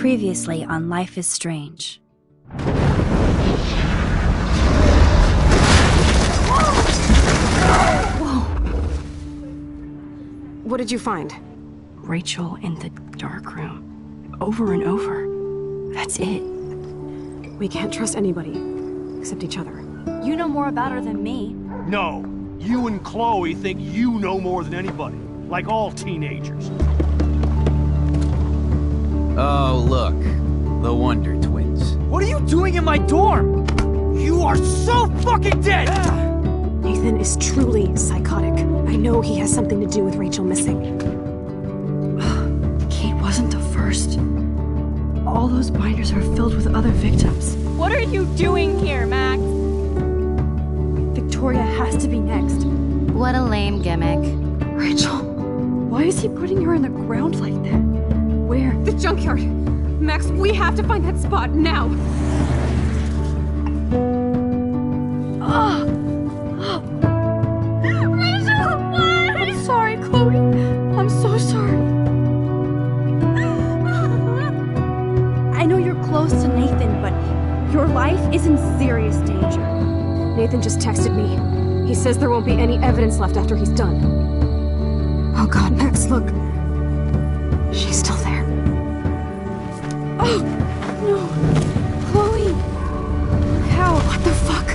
Previously on Life is Strange. Whoa! What did you find? Rachel in the dark room. Over and over. That's it. We can't trust anybody, except each other. You know more about her than me. No. You and Chloe think you know more than anybody. Like all teenagers. Oh, look. The Wonder Twins. What are you doing in my dorm? You are so fucking dead! Nathan is truly psychotic. I know he has something to do with Rachel missing. Kate wasn't the first. All those binders are filled with other victims. What are you doing here, Max? Victoria has to be next. What a lame gimmick. Rachel, why is he putting her in the ground like that? Where? The junkyard! Max, we have to find that spot now! Rachel, what? I'm sorry, Chloe. I'm so sorry. I know you're close to Nathan, but your life is in serious danger. Nathan just texted me. He says there won't be any evidence left after he's done. Oh god, Max, look. She's still there. Oh, no. Chloe. How? What the fuck?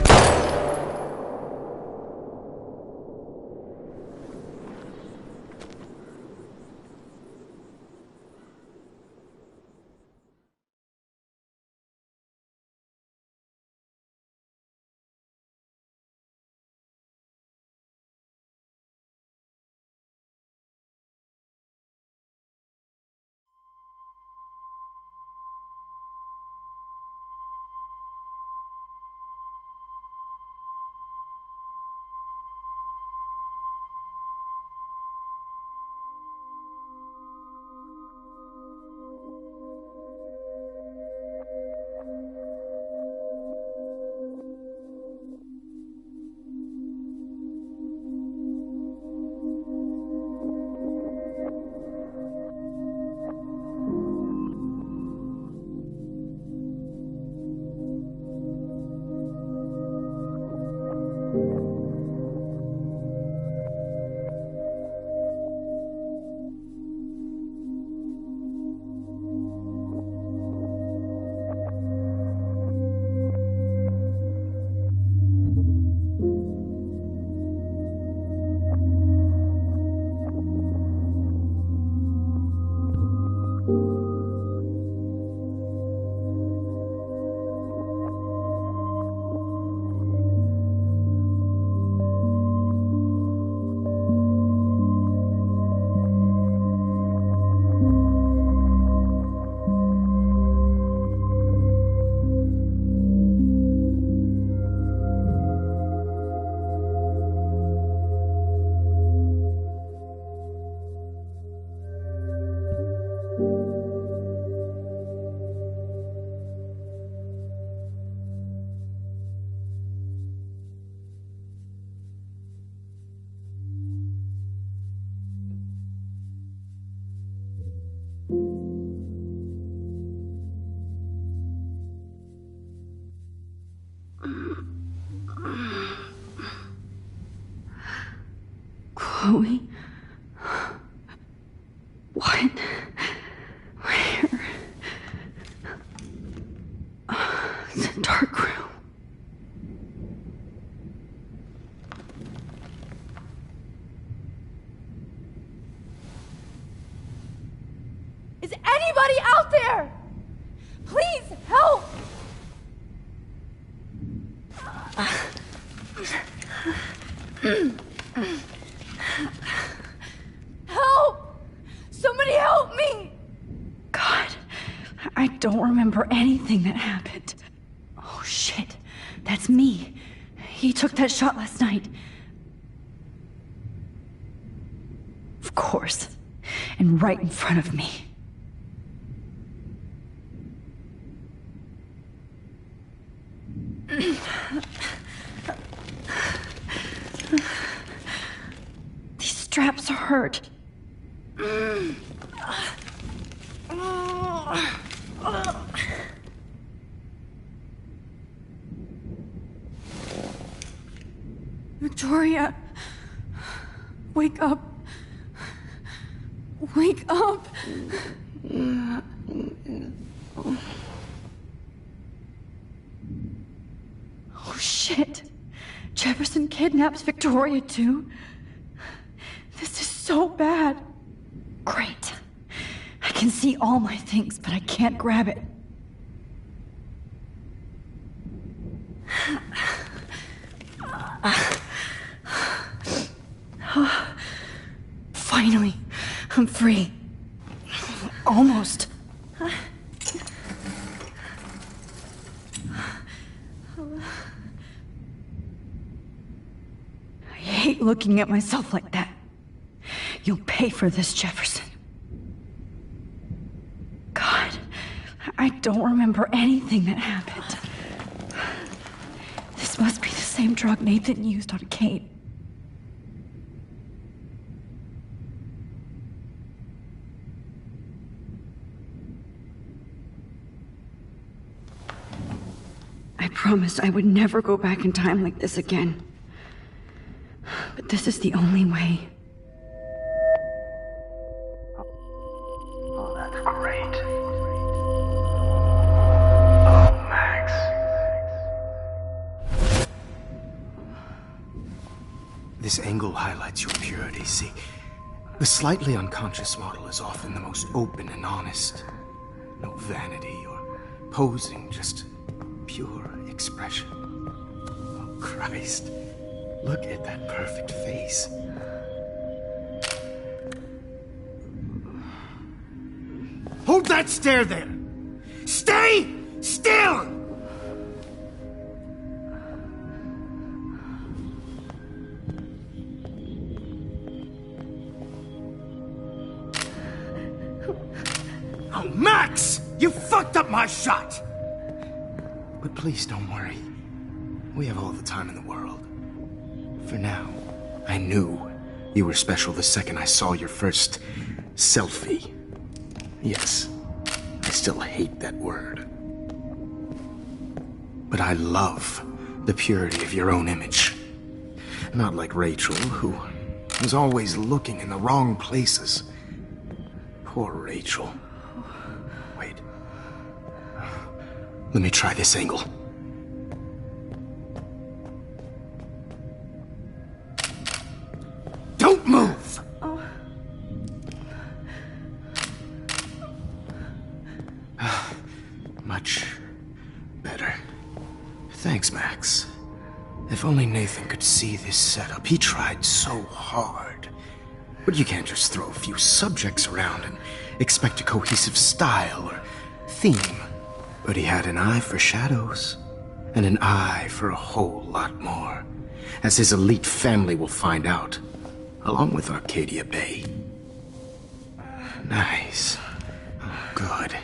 Chloe? What? Where? It's a dark room. Is anybody out there? Please help! Help! Somebody help me! God, I don't remember anything that happened. Oh shit, that's me. He took that shot last night. Of course, and right in front of me. These straps hurt. Victoria! Wake up! Wake up! Oh shit! Jefferson kidnaps Victoria too? This is so bad. Great. I can see all my things, but I can't grab it. Finally, I'm free. Almost. I hate looking at myself like that. You'll pay for this, Jefferson. God, I don't remember anything that happened. This must be the same drug Nathan used on Kate. I promised I would never go back in time like this again. But this is the only way. Oh, that's great. Oh, Max. This angle highlights your purity, see? The slightly unconscious model is often the most open and honest. No vanity or posing, just pure expression. Oh, Christ. Look at that perfect face. Hold that stare there! Stay still! Oh, Max! You fucked up my shot! But please don't worry. We have all the time in the world. For now, I knew you were special the second I saw your first selfie. Yes, I still hate that word. But I love the purity of your own image. Not like Rachel, who was always looking in the wrong places. Poor Rachel. Wait. Let me try this angle. Don't move! Much better. Thanks, Max. If only Nathan could see this setup. He tried so hard. But you can't just throw a few subjects around and expect a cohesive style or theme. But he had an eye for shadows, and an eye for a whole lot more, as his elite family will find out, along with Arcadia Bay. Nice. Oh, good.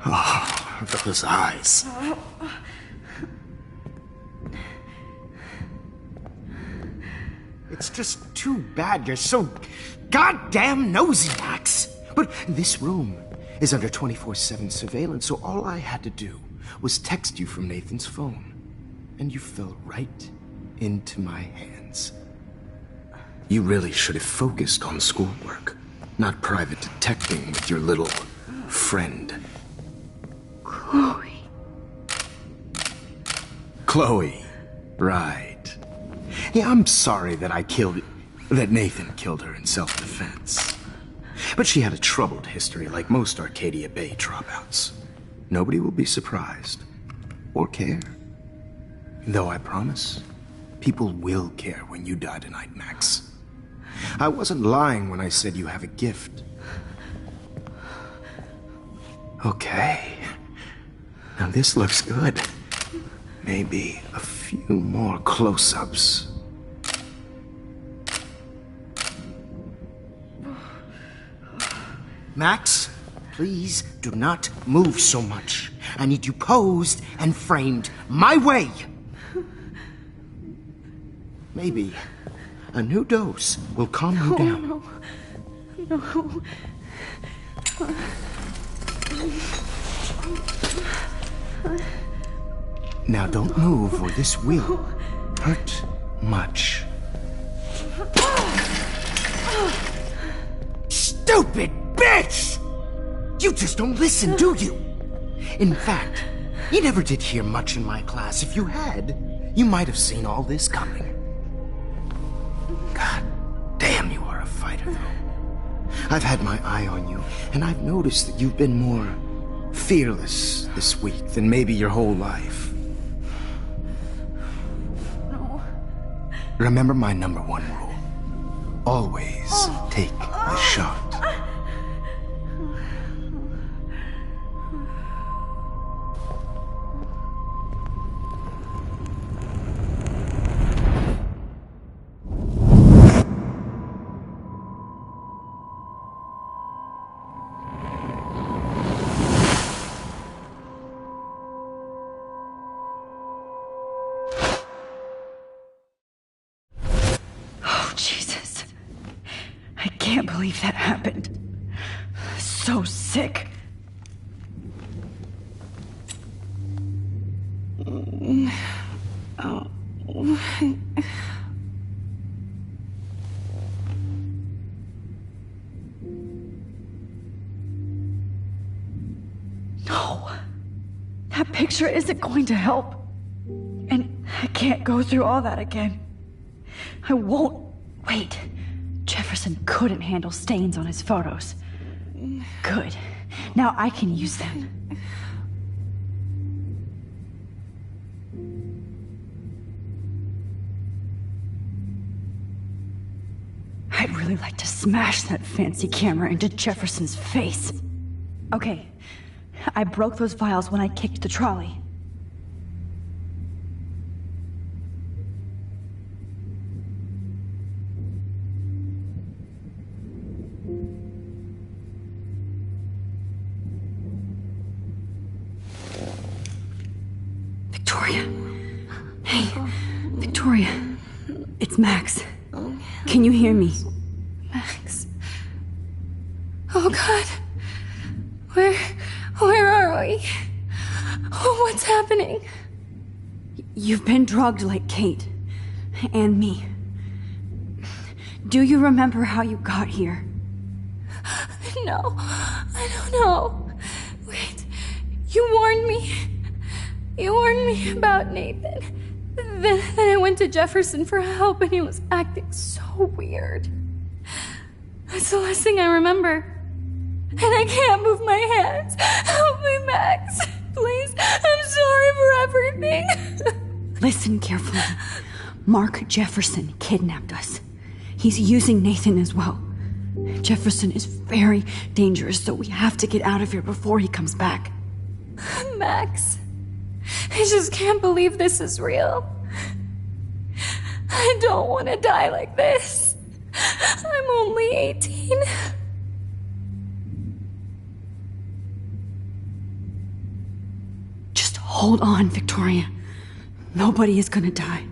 Oh, those eyes. It's just too bad you're so goddamn nosy, Max. But this room is under 24/7 surveillance, so all I had to do was text you from Nathan's phone. And you fell right into my hands. You really should have focused on schoolwork, not private detecting with your little friend. Chloe. Chloe. Right. Yeah, I'm sorry that Nathan killed her in self-defense. But she had a troubled history like most Arcadia Bay dropouts. Nobody will be surprised. Or care. Though I promise, people will care when you die tonight, Max. I wasn't lying when I said you have a gift. Okay. Now this looks good. Maybe a few more close-ups. Max, please do not move so much. I need you posed and framed my way. Maybe a new dose will calm you down. No. Now don't move or this will hurt much. Stupid bitch! You just don't listen, do you? In fact, you never did hear much in my class. If you had, you might have seen all this coming. God damn, you are a fighter, though. I've had my eye on you, and I've noticed that you've been more fearless this week than maybe your whole life. No. Remember my #1 rule. Always take the shot. Jesus. I can't believe that happened. So sick. No. That picture isn't going to help. And I can't go through all that again. I won't. Wait. Jefferson couldn't handle stains on his photos. Good. Now I can use them. I'd really like to smash that fancy camera into Jefferson's face. Okay. I broke those vials when I kicked the trolley. Victoria. Hey, Victoria. It's Max. Can you hear me? Max. Oh God. Where are we? Oh, what's happening? You've been drugged like Kate. And me. Do you remember how you got here? No, I don't know. Wait, you warned me. You warned me about Nathan. Then I went to Jefferson for help and he was acting so weird. That's the last thing I remember. And I can't move my hands. Help me, Max. Please, I'm sorry for everything. Listen carefully. Mark Jefferson kidnapped us. He's using Nathan as well. Jefferson is very dangerous, so we have to get out of here before he comes back. Max, I just can't believe this is real. I don't want to die like this. I'm only 18. Just hold on, Victoria. Nobody is gonna die.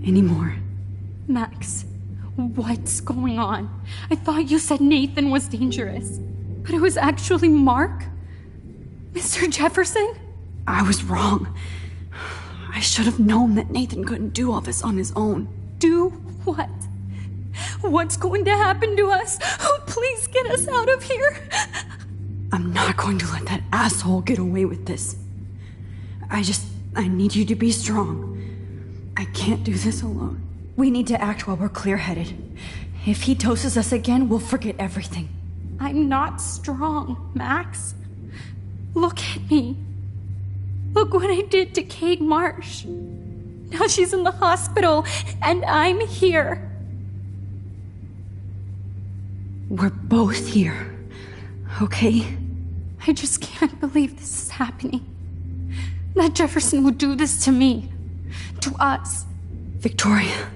Anymore. Max, what's going on? I thought you said Nathan was dangerous, but it was actually Mark? Mr. Jefferson? I was wrong. I should have known that Nathan couldn't do all this on his own. Do what? What's going to happen to us? Oh, please get us out of here. I'm not going to let that asshole get away with this. I need you to be strong. I can't do this alone. We need to act while we're clear-headed. If he doses us again, we'll forget everything. I'm not strong, Max. Look at me. Look what I did to Kate Marsh. Now she's in the hospital, and I'm here. We're both here, okay? I just can't believe this is happening. That Jefferson would do this to me. To us. Victoria,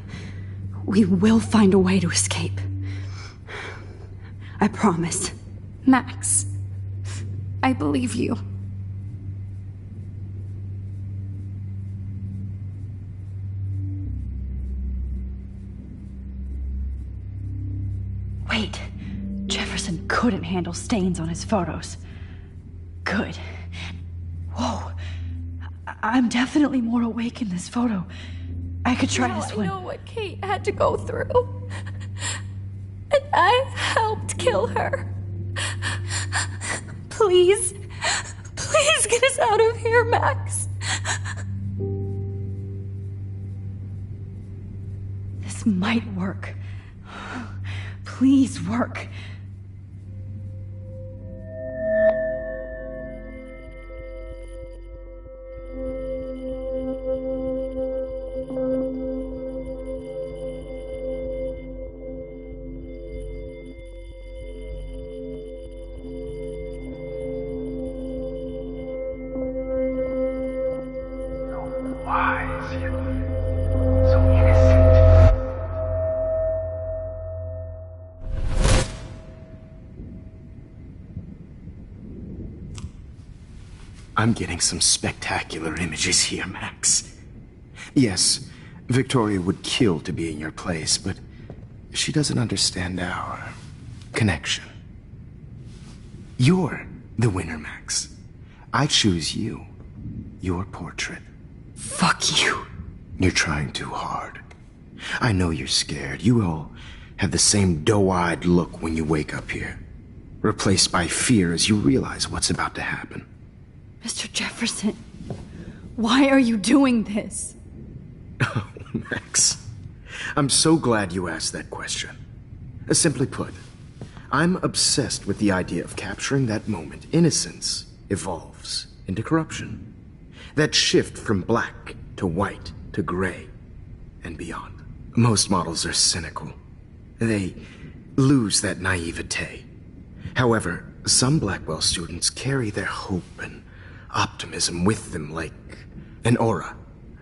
we will find a way to escape. I promise. Max, I believe you. Wait. Jefferson couldn't handle stains on his photos. Good. Whoa. I'm definitely more awake in this photo. I could try Now to swim. I know what Kate had to go through. And I helped kill her. Please, please get us out of here, Max. This might work. Please work. Wise, yet so innocent. I'm getting some spectacular images here, Max. Yes, Victoria would kill to be in your place, but she doesn't understand our connection. You're the winner, Max. I choose you. Your portrait. Fuck you. You're trying too hard. I know you're scared. You all have the same doe-eyed look when you wake up here, replaced by fear as you realize what's about to happen. Mr. Jefferson, why are you doing this? Oh, Max. I'm so glad you asked that question. Simply put, I'm obsessed with the idea of capturing that moment innocence evolves into corruption. That shift from black to white to gray and beyond. Most models are cynical. They lose that naivete. However, some Blackwell students carry their hope and optimism with them like an aura.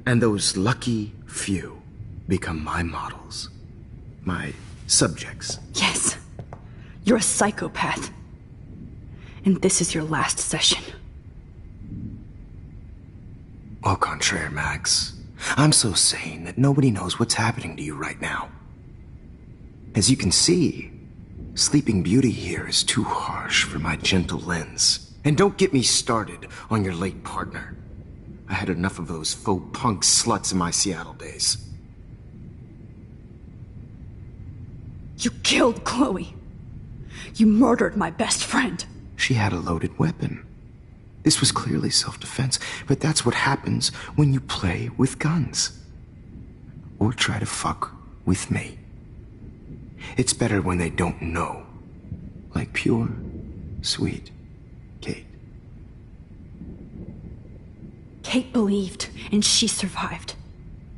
And those lucky few become my models. My subjects. Yes, you're a psychopath. And this is your last session. Au contraire, Max. I'm so sane that nobody knows what's happening to you right now. As you can see, Sleeping Beauty here is too harsh for my gentle lens. And don't get me started on your late partner. I had enough of those faux punk sluts in my Seattle days. You killed Chloe. You murdered my best friend. She had a loaded weapon. This was clearly self-defense, but that's what happens when you play with guns. Or try to fuck with me. It's better when they don't know. Like pure, sweet Kate. Kate believed, and she survived.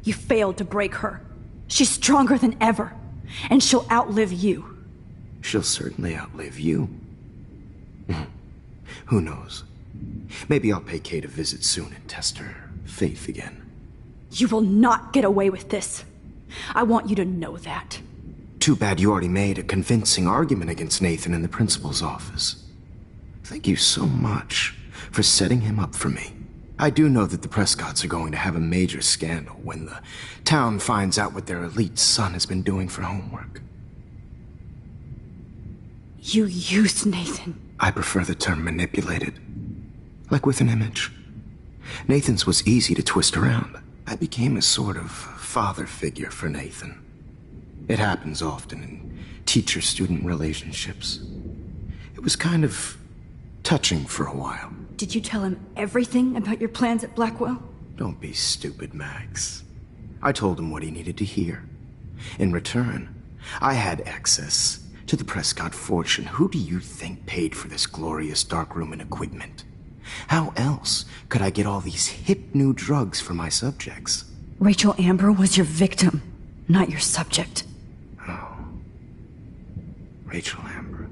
You failed to break her. She's stronger than ever, and she'll outlive you. She'll certainly outlive you. Who knows? Maybe I'll pay Kate a visit soon and test her faith again. You will not get away with this. I want you to know that. Too bad you already made a convincing argument against Nathan in the principal's office. Thank you so much for setting him up for me. I do know that the Prescotts are going to have a major scandal when the town finds out what their elite son has been doing for homework. You used Nathan. I prefer the term manipulated. Like with an image. Nathan's was easy to twist around. I became a sort of father figure for Nathan. It happens often in teacher-student relationships. It was kind of touching for a while. Did you tell him everything about your plans at Blackwell? Don't be stupid, Max. I told him what he needed to hear. In return, I had access to the Prescott fortune. Who do you think paid for this glorious darkroom and equipment? How else could I get all these hip new drugs for my subjects? Rachel Amber was your victim, not your subject. Oh. Rachel Amber.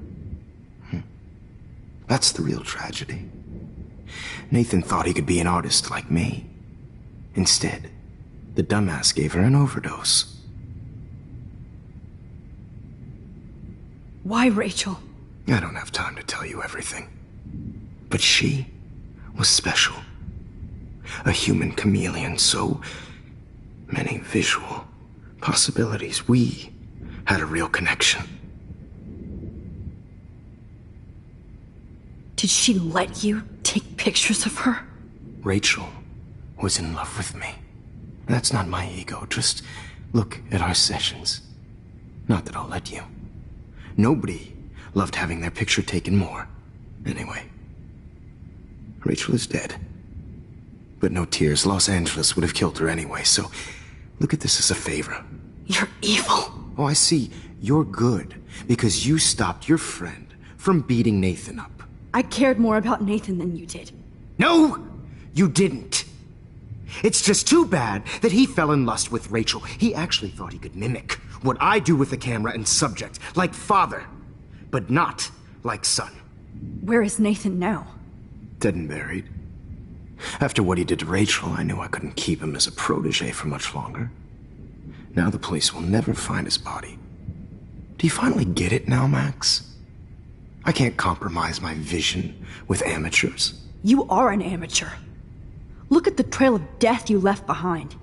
That's the real tragedy. Nathan thought he could be an artist like me. Instead, the dumbass gave her an overdose. Why Rachel? I don't have time to tell you everything. But she was special. A human chameleon, so many visual possibilities. We had a real connection. Did she let you take pictures of her? Rachel was in love with me. That's not my ego. Just look at our sessions. Not that I'll let you. Nobody loved having their picture taken more. Anyway, Rachel is dead. But no tears. Los Angeles would have killed her anyway, so look at this as a favor. You're evil. Oh, I see. You're good because you stopped your friend from beating Nathan up. I cared more about Nathan than you did. No, you didn't. It's just too bad that he fell in lust with Rachel. He actually thought he could mimic what I do with the camera and subject, like father, but not like son. Where is Nathan now? Dead and buried. After what he did to Rachel, I knew I couldn't keep him as a protege for much longer. Now the police will never find his body. Do you finally get it now, Max? I can't compromise my vision with amateurs. You are an amateur. Look at the trail of death you left behind.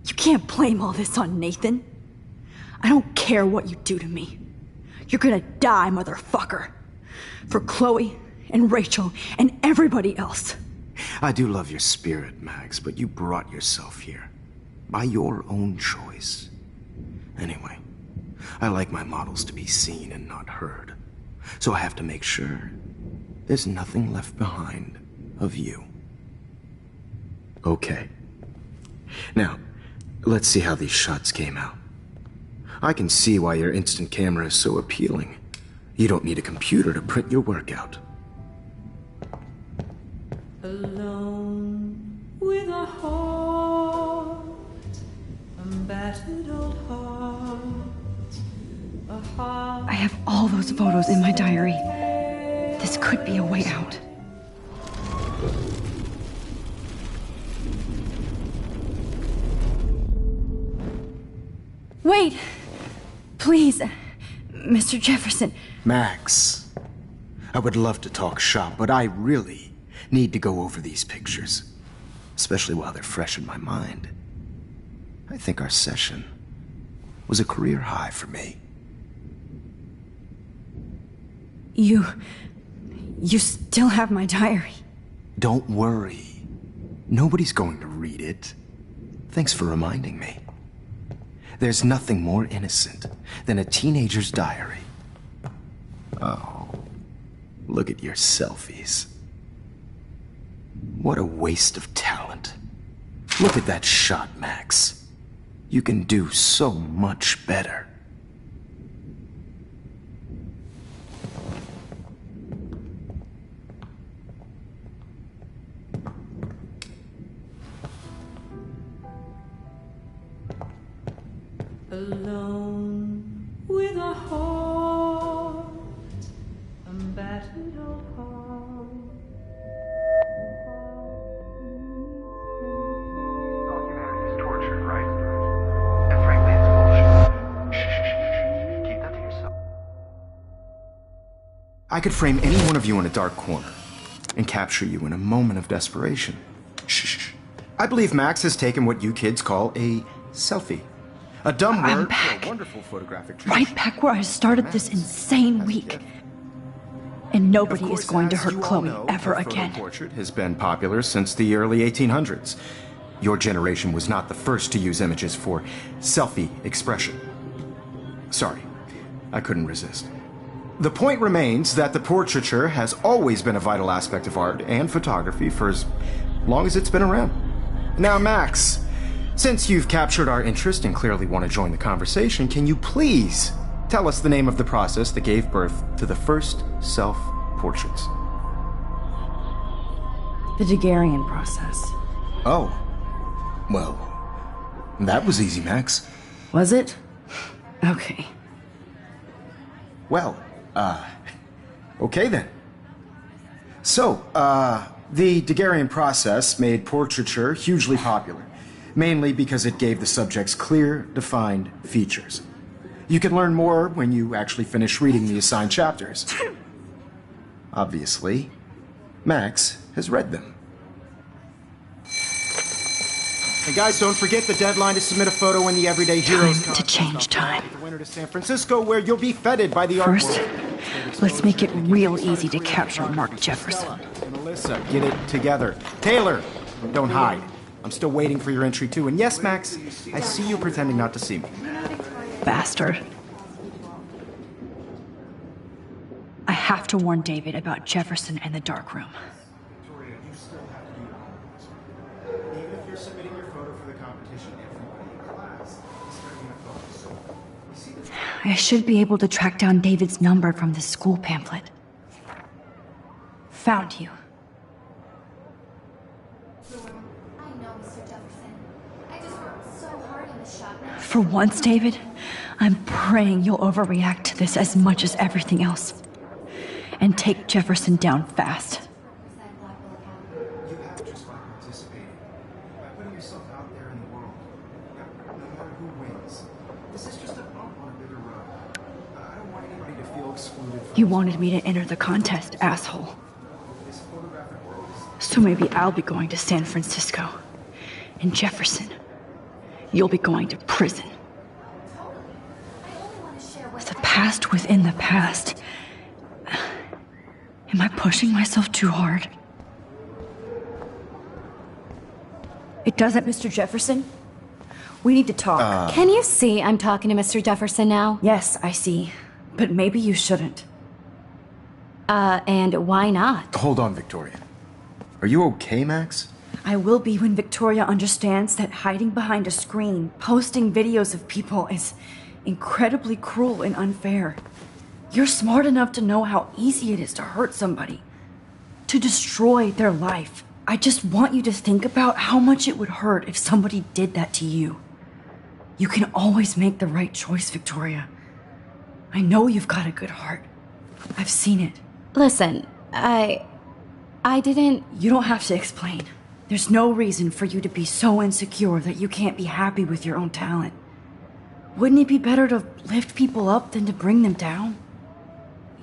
You can't blame all this on Nathan. I don't care what you do to me. You're gonna die, motherfucker. For Chloe and Rachel and everybody else. I do love your spirit, Max, but you brought yourself here. By your own choice. Anyway, I like my models to be seen and not heard. So I have to make sure there's nothing left behind of you. Okay. Now, let's see how these shots came out. I can see why your instant camera is so appealing. You don't need a computer to print your work out. Alone with a heart, a battered old heart, a heart. I have all those photos in my diary. This could be a way out. Wait! Please, Mr. Jefferson. Max, I would love to talk shop, but I really need to go over these pictures. Especially while they're fresh in my mind. I think our session was a career high for me. You still have my diary. Don't worry. Nobody's going to read it. Thanks for reminding me. There's nothing more innocent than a teenager's diary. Oh, look at your selfies. What a waste of talent. Look at that shot, Max. You can do so much better. Alone with a heart, a battered old heart. Humanity is torture, right? And frankly, it's bullshit. Keep that to yourself. I could frame any one of you in a dark corner and capture you in a moment of desperation. Shh. I believe Max has taken what you kids call a selfie. A dumb I'm word back. for a wonderful photographic tradition. Right back where I started this insane week. And nobody is going to hurt Chloe ever again. Portrait has been popular since the early 1800s. Your generation was not the first to use images for selfie expression. Sorry, I couldn't resist. The point remains that the portraiture has always been a vital aspect of art and photography for as long as it's been around. Now, Max, since you've captured our interest and clearly want to join the conversation, can you please tell us the name of the process that gave birth to the first self-portraits? The Daguerrean process. Oh. Well, that was easy, Max. Was it? Okay. Well, okay then. So, the Daguerrean process made portraiture hugely popular, mainly because it gave the subjects clear, defined features. You can learn more when you actually finish reading the assigned chapters. Obviously, Max has read them. Hey guys, don't forget the deadline to submit a photo in the Everyday Heroes Time to change time. The winter to San Francisco, where you'll be feted by the art First, world. let's make it real easy to capture Mark Jefferson. And Alyssa, get it together. Taylor, don't hide. I'm still waiting for your entry too. And yes, Max, I see you pretending not to see me. Bastard. I have to warn David about Jefferson and the dark room. Victoria, you still have to do your homework. Even if you're submitting your photo for the competition, everybody in class is studying a photo. So we see the... I should be able to track down David's number from the school pamphlet. Found you. I know, Mr. Jefferson. I just worked so hard in the shop. For once, David, I'm praying you'll overreact to this as much as everything else. And take Jefferson down fast. You have just by participating, by putting yourself out there in the world. No matter who wins, this is just a bump on a bigger road. I don't want anybody to feel excluded from You wanted me to enter the contest, asshole. this photographic world. So maybe I'll be going to San Francisco. And Jefferson, you'll be going to prison. The past within the past. Am I pushing myself too hard? It doesn't, Mr. Jefferson. We need to talk. Can you see I'm talking to Mr. Jefferson now? Yes, I see. But maybe you shouldn't. And why not? Hold on, Victoria. Are you okay, Max? I will be when Victoria understands that hiding behind a screen, posting videos of people is incredibly cruel and unfair. You're smart enough to know how easy it is to hurt somebody, to destroy their life. I just want you to think about how much it would hurt if somebody did that to you. You can always make the right choice, Victoria. I know you've got a good heart. I've seen it. Listen, I didn't... You don't have to explain. There's no reason for you to be so insecure that you can't be happy with your own talent. Wouldn't it be better to lift people up than to bring them down?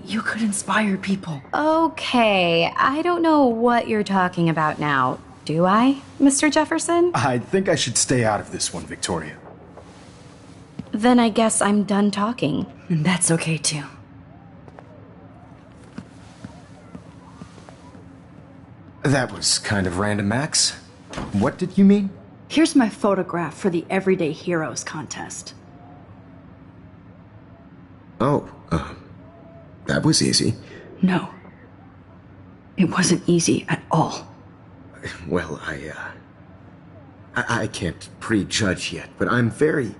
You could inspire people. Okay, I don't know what you're talking about now. Do I, Mr. Jefferson? I think I should stay out of this one, Victoria. Then I guess I'm done talking. And that's okay too. That was kind of random, Max. What did you mean? Here's my photograph for the Everyday Heroes contest. Oh, that was easy. No. It wasn't easy at all. Well, I can't prejudge yet, but I'm very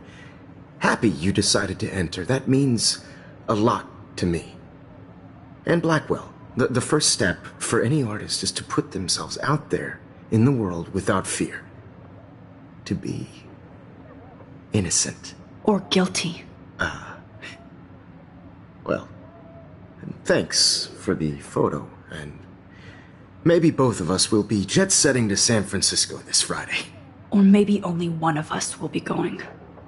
happy you decided to enter. That means a lot to me. And Blackwell. The first step for any artist is to put themselves out there in the world without fear. To be innocent. Or guilty. Well, thanks for the photo, and maybe both of us will be jet-setting to San Francisco this Friday. Or maybe only one of us will be going.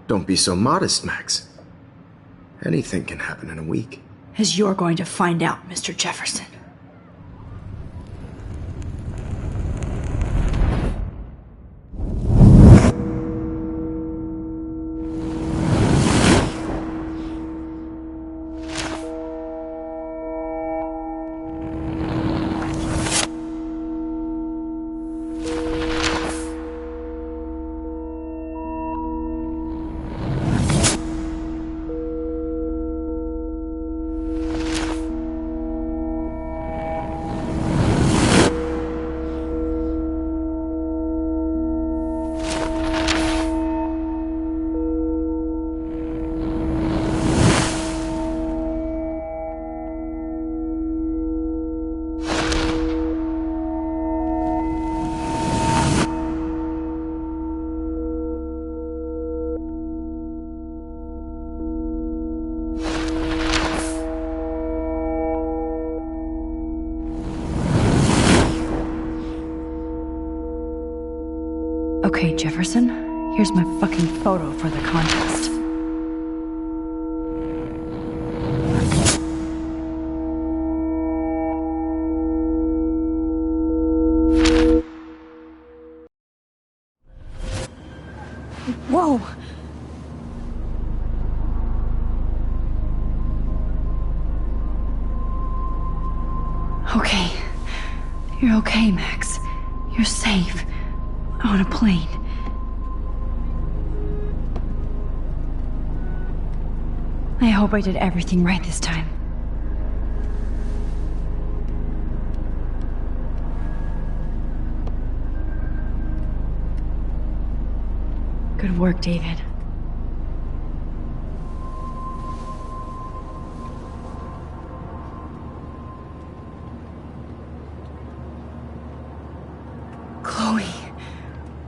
Don't be so modest, Max. Anything can happen in a week. As you're going to find out, Mr. Jefferson. Okay, Jefferson, here's my fucking photo for the contest. Whoa! Okay. You're okay, Max. You're safe. On a plane. I hope I did everything right this time. Good work, David. Chloe.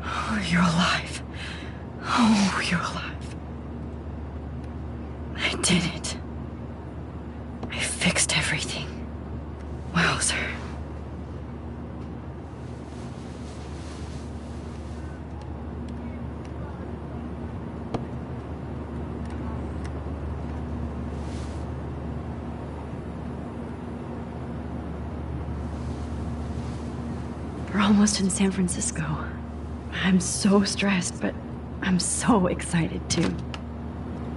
Oh, you're alive. Oh, you're alive. I did it. I fixed everything. Wowzer. We're almost in San Francisco. I'm so stressed, but I'm so excited too.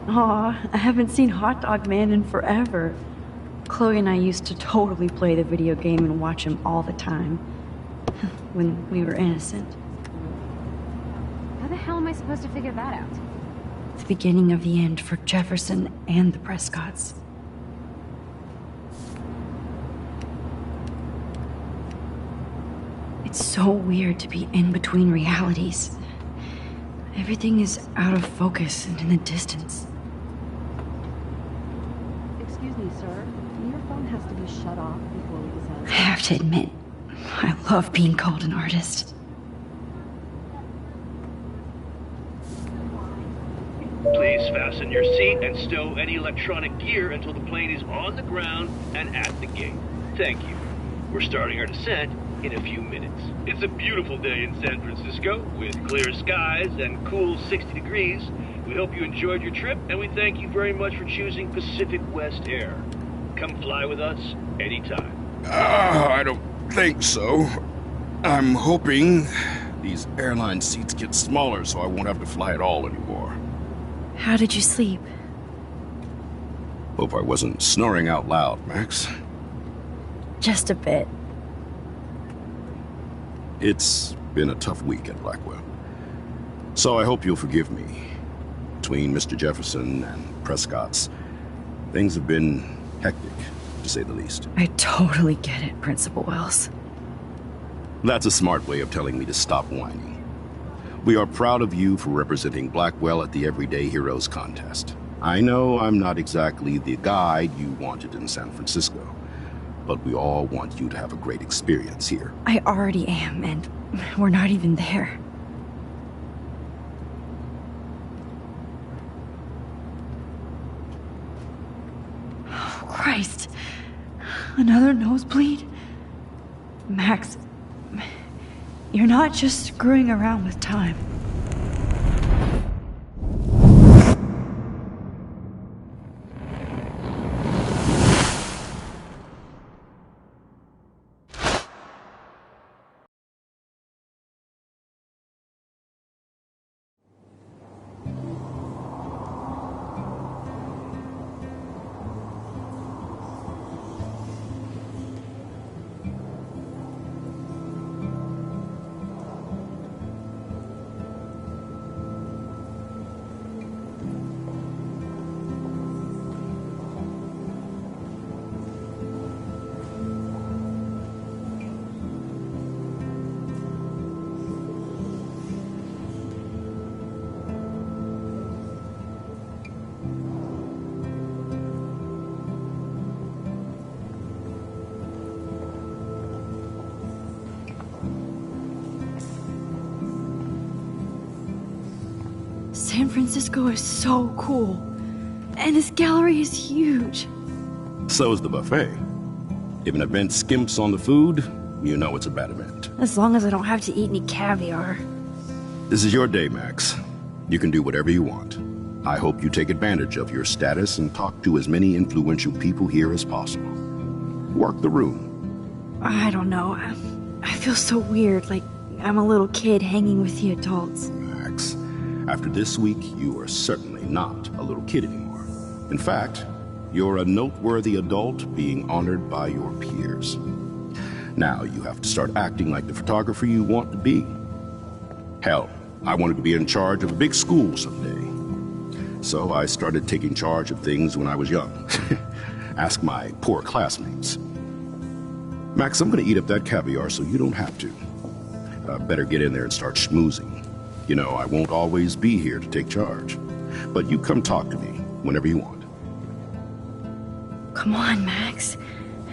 Aw, I haven't seen Hot Dog Man in forever. Chloe and I used to totally play the video game and watch him all the time. When we were innocent. How the hell am I supposed to figure that out? The beginning of the end for Jefferson and the Prescotts. It's so weird to be in between realities. Everything is out of focus and in the distance. Excuse me, sir. Your phone has to be shut off before we decide. I have to admit, I love being called an artist. Please fasten your seat and stow any electronic gear until the plane is on the ground and at the gate. Thank you. We're starting our descent in a few minutes. It's a beautiful day in San Francisco with clear skies and cool 60 degrees. We hope you enjoyed your trip, and we thank you very much for choosing Pacific West Air. Come fly with us anytime. I don't think so. I'm hoping these airline seats get smaller so I won't have to fly at all anymore. How did you sleep? Hope I wasn't snoring out loud, Max. Just a bit. It's been a tough week at Blackwell. So I hope you'll forgive me. Between Mr. Jefferson and Prescott's, things have been hectic, to say the least. I totally get it, Principal Wells. That's a smart way of telling me to stop whining. We are proud of you for representing Blackwell at the Everyday Heroes contest. I know I'm not exactly the guide you wanted in San Francisco, but we all want you to have a great experience here. I already am, and we're not even there. Oh, Christ. Another nosebleed? Max, you're not just screwing around with time. San Francisco is so cool. And this gallery is huge. So is the buffet. If an event skimps on the food, you know it's a bad event. As long as I don't have to eat any caviar. This is your day, Max. You can do whatever you want. I hope you take advantage of your status and talk to as many influential people here as possible. Work the room. I don't know. I feel so weird, like I'm a little kid hanging with the adults. Max, after this week, you are certainly not a little kid anymore. In fact, you're a noteworthy adult being honored by your peers. Now you have to start acting like the photographer you want to be. Hell, I wanted to be in charge of a big school someday. So I started taking charge of things when I was young. Ask my poor classmates. Max, I'm gonna eat up that caviar so you don't have to. Better get in there and start schmoozing. You know, I won't always be here to take charge. But you come talk to me whenever you want. Come on, Max.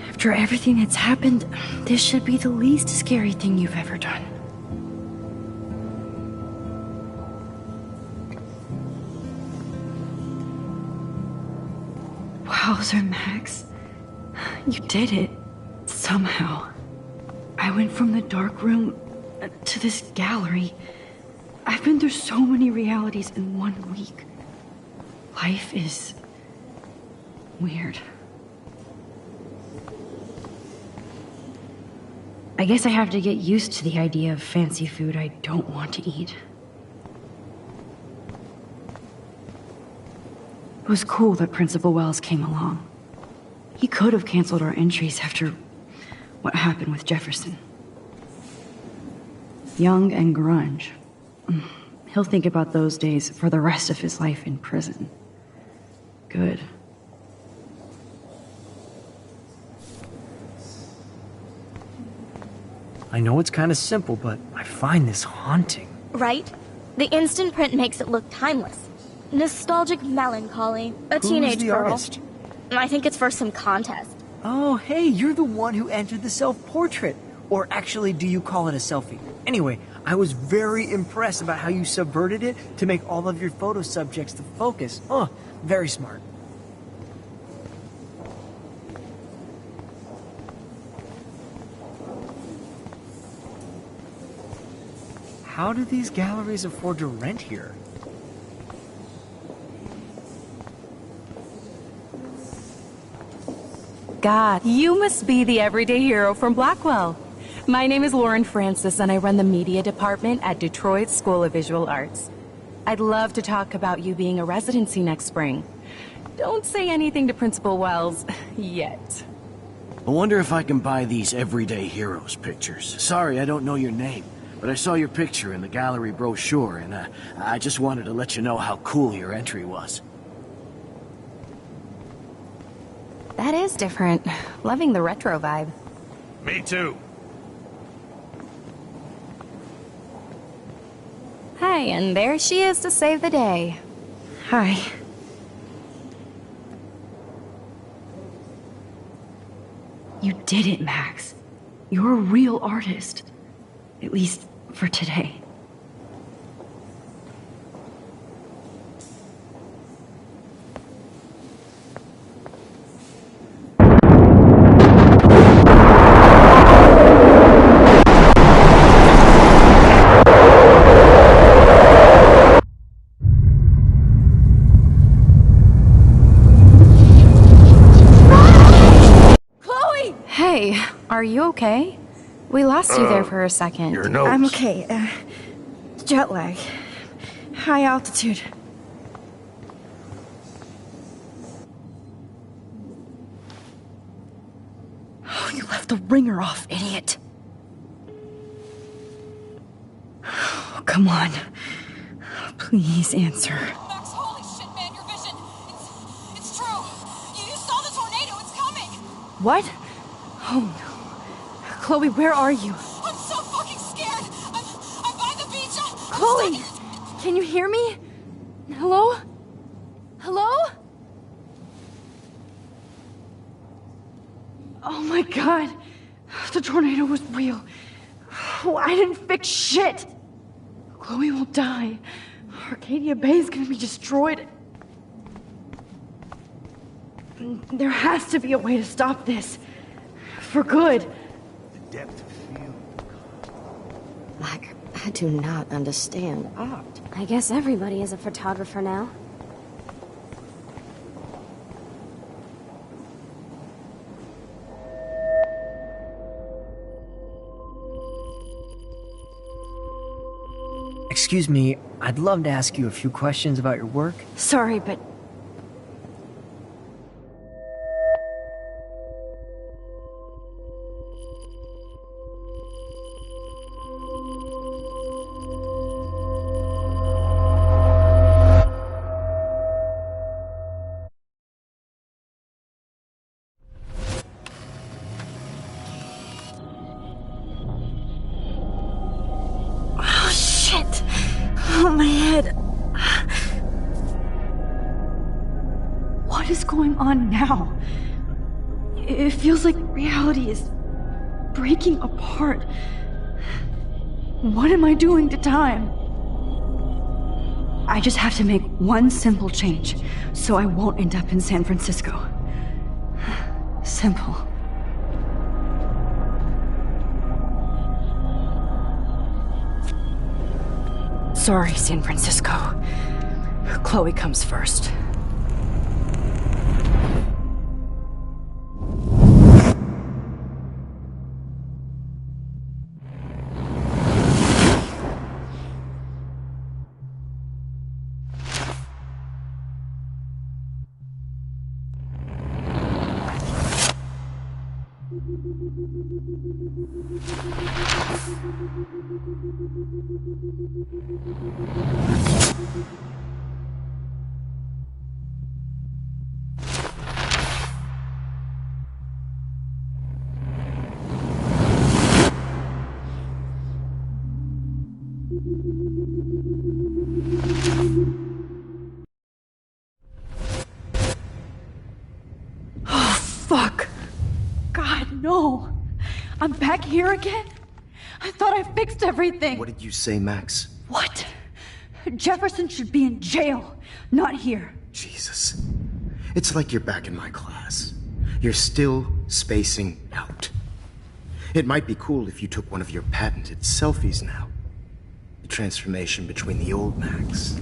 After everything that's happened, this should be the least scary thing you've ever done. Wowzer, Max. You did it. Somehow. I went from the dark room to this gallery. I've been through so many realities in 1 week. Life is weird. I guess I have to get used to the idea of fancy food I don't want to eat. It was cool that Principal Wells came along. He could have canceled our entries after what happened with Jefferson. Young and grunge. He'll think about those days for the rest of his life in prison. Good. I know it's kind of simple, but I find this haunting. Right? The instant print makes it look timeless. Nostalgic melancholy. A teenage the girl. Artist? I think it's for some contest. Oh, hey, you're the one who entered the self-portrait. Or actually, do you call it a selfie? Anyway, I was very impressed about how you subverted it to make all of your photo subjects the focus. Oh, very smart. How do these galleries afford to rent here? God, you must be the everyday hero from Blackwell. My name is Lauren Francis, and I run the media department at Detroit School of Visual Arts. I'd love to talk about you being a residency next spring. Don't say anything to Principal Wells yet. I wonder if I can buy these everyday heroes pictures. Sorry, I don't know your name, but I saw your picture in the gallery brochure, and I just wanted to let you know how cool your entry was. That is different. Loving the retro vibe. Me too. Hi, and there she is to save the day. Hi. You did it, Max. You're a real artist. At least for today. Hey, are you okay? We lost you there for a second. Your nose. I'm okay. Jet lag. High altitude. Oh, you left the ringer off, idiot. Oh, come on. Please answer. Max, holy shit, man, your vision. It's true. You saw the tornado. It's coming. What? Oh no. Chloe, where are you? I'm so fucking scared. I'm by the beach. Chloe! Can you hear me? Hello? Hello? Oh my god. The tornado was real. Oh, I didn't fix shit. Chloe will die. Arcadia Bay is gonna be destroyed. There has to be a way to stop this. For good. The depth of field. I do not understand art. I guess everybody is a photographer now. Excuse me, I'd love to ask you a few questions about your work. Sorry, but... is going on now? It feels like reality is breaking apart. What am I doing to time? I just have to make one simple change so I won't end up in San Francisco. Simple. Sorry, San Francisco. Chloe comes first. Oh, fuck. God, no. I'm back here again? I thought I fixed everything. What did you say, Max? What? Jefferson should be in jail, not here. Jesus. It's like you're back in my class. You're still spacing out. It might be cool if you took one of your patented selfies now. The transformation between the old Max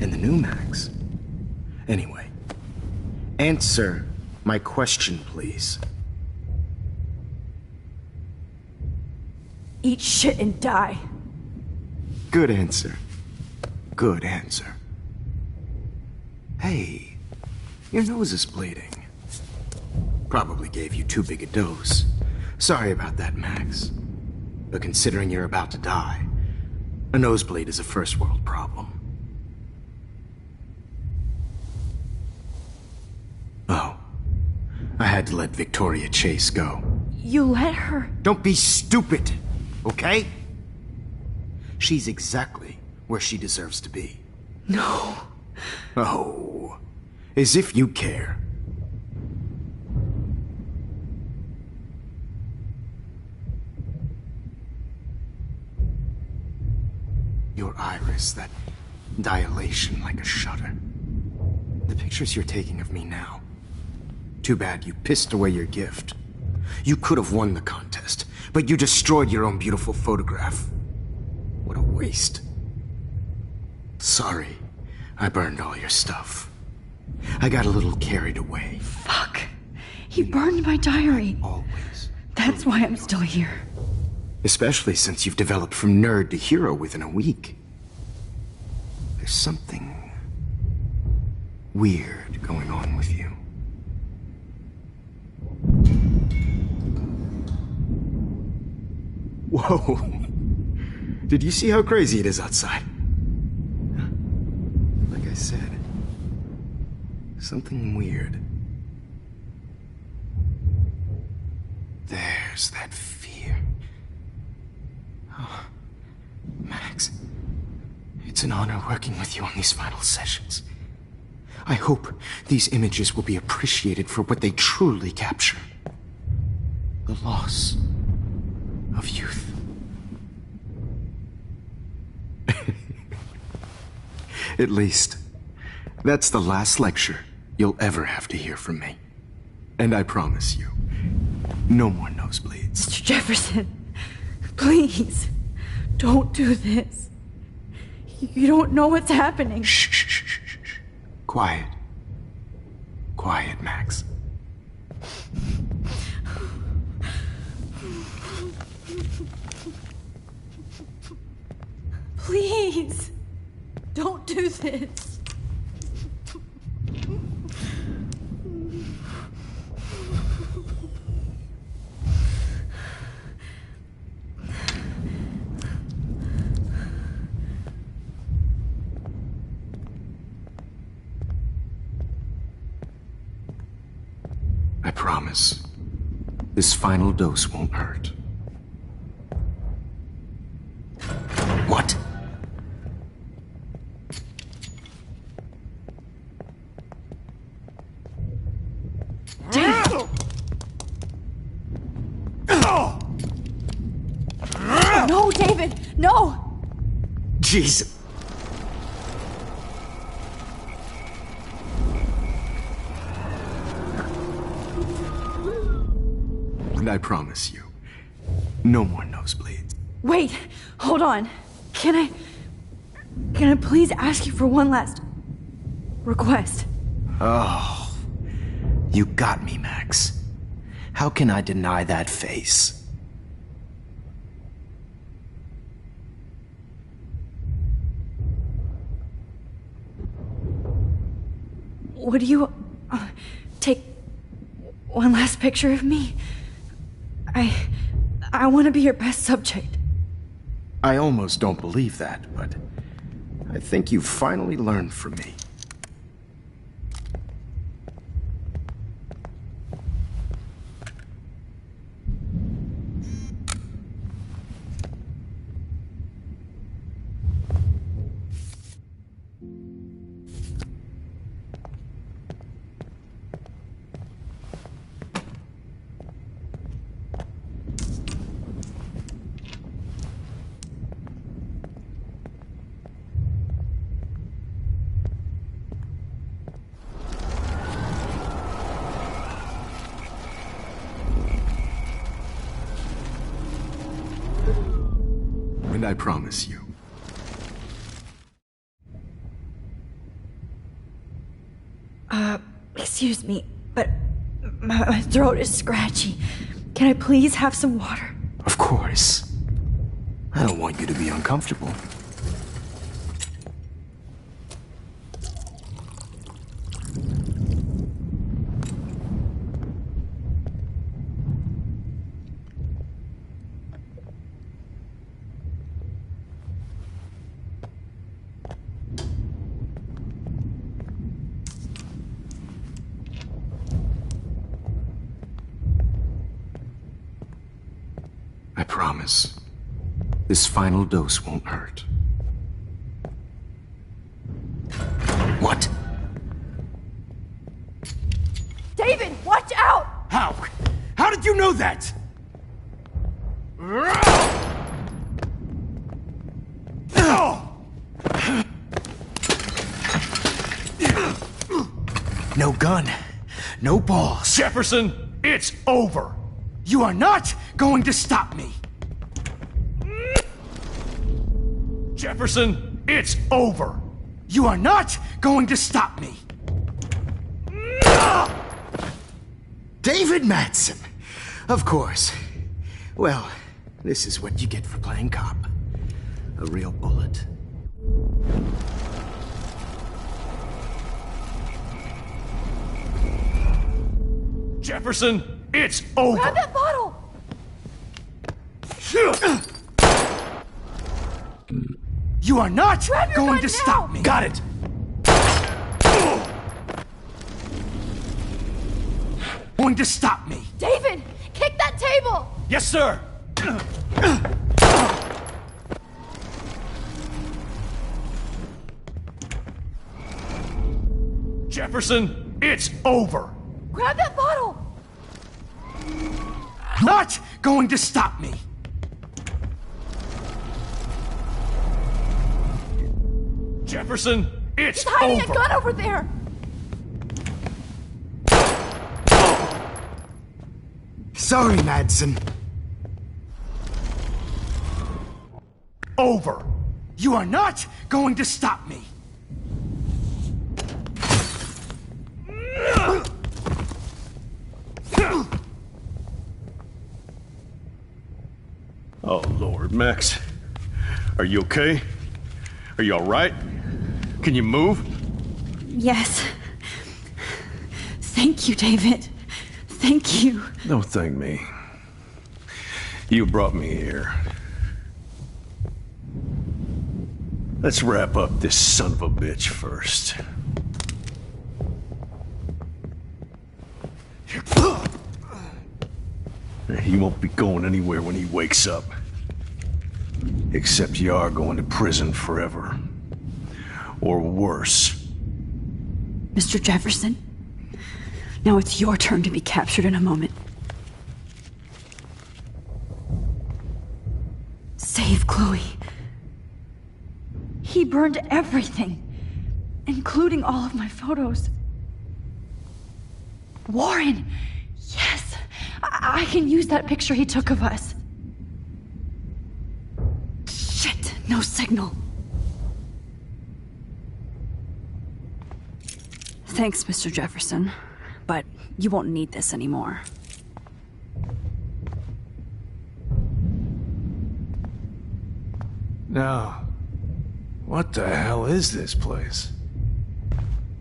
and the new Max. Anyway, answer my question, please. Eat shit and die. Good answer. Good answer. Hey, your nose is bleeding. Probably gave you too big a dose. Sorry about that, Max. But considering you're about to die, a nosebleed is a first world problem. Oh, I had to let Victoria Chase go. You let her? Don't be stupid, okay? She's exactly where she deserves to be. No. Oh, as if you care. Your iris, that dilation like a shutter. The pictures you're taking of me now. Too bad you pissed away your gift. You could have won the contest, but you destroyed your own beautiful photograph. What a waste. Sorry, I burned all your stuff. I got a little carried away. Fuck. He burned my diary. Always. That's why I'm still here. Especially since you've developed from nerd to hero within a week. There's something weird going on with you. Whoa. Did you see how crazy it is outside? Like I said, something weird. There's that fear. Oh, Max, it's an honor working with you on these final sessions. I hope these images will be appreciated for what they truly capture. The loss of youth. At least, that's the last lecture you'll ever have to hear from me. And I promise you, no more nosebleeds. Mr. Jefferson, please, don't do this. You don't know what's happening. Shh, shh, shh, shh, shh. Quiet. Quiet, Max. Please, don't do this. I promise, this final dose won't hurt. What? No, David! No! Jeez. And I promise you, no more nosebleeds. Wait, hold on. Can I please ask you for one last request? Oh, you got me, Max. How can I deny that face? Would you take one last picture of me? I want to be your best subject. I almost don't believe that, but I think you've finally learned from me. And I promise you. Excuse me, but my throat is scratchy. Can I please have some water? Of course. I don't want you to be uncomfortable. I promise. This final dose won't hurt. What? David, watch out! How? How did you know that? No gun. No balls. Jefferson, it's over. You are not going to stop me. Jefferson, it's over. You are not going to stop me. David Madsen. Of course. Well, this is what you get for playing cop. A real bullet. Jefferson, it's over. Grab that bottle! You are not going to now. stop me. Got it. Going to stop me. David, kick that table! Yes, sir. Jefferson, it's over. Grab that bottle! Not going to stop me. Jefferson, it's He's hiding over. a gun over there! Sorry, Madsen. Over. You are not going to stop me. Oh, Lord, Max. Are you okay? Are you all right? Can you move? Yes. Thank you, David. Thank you. Don't thank me. You brought me here. Let's wrap up this son of a bitch first. He won't be going anywhere when he wakes up. Except you are going to prison forever. Or worse. Mr. Jefferson, now it's your turn to be captured in a moment. Say burned everything, including all of my photos. Warren! Yes! I can use that picture he took of us. Shit, no signal. Thanks, Mr. Jefferson, but you won't need this anymore. Now, what the hell is this place?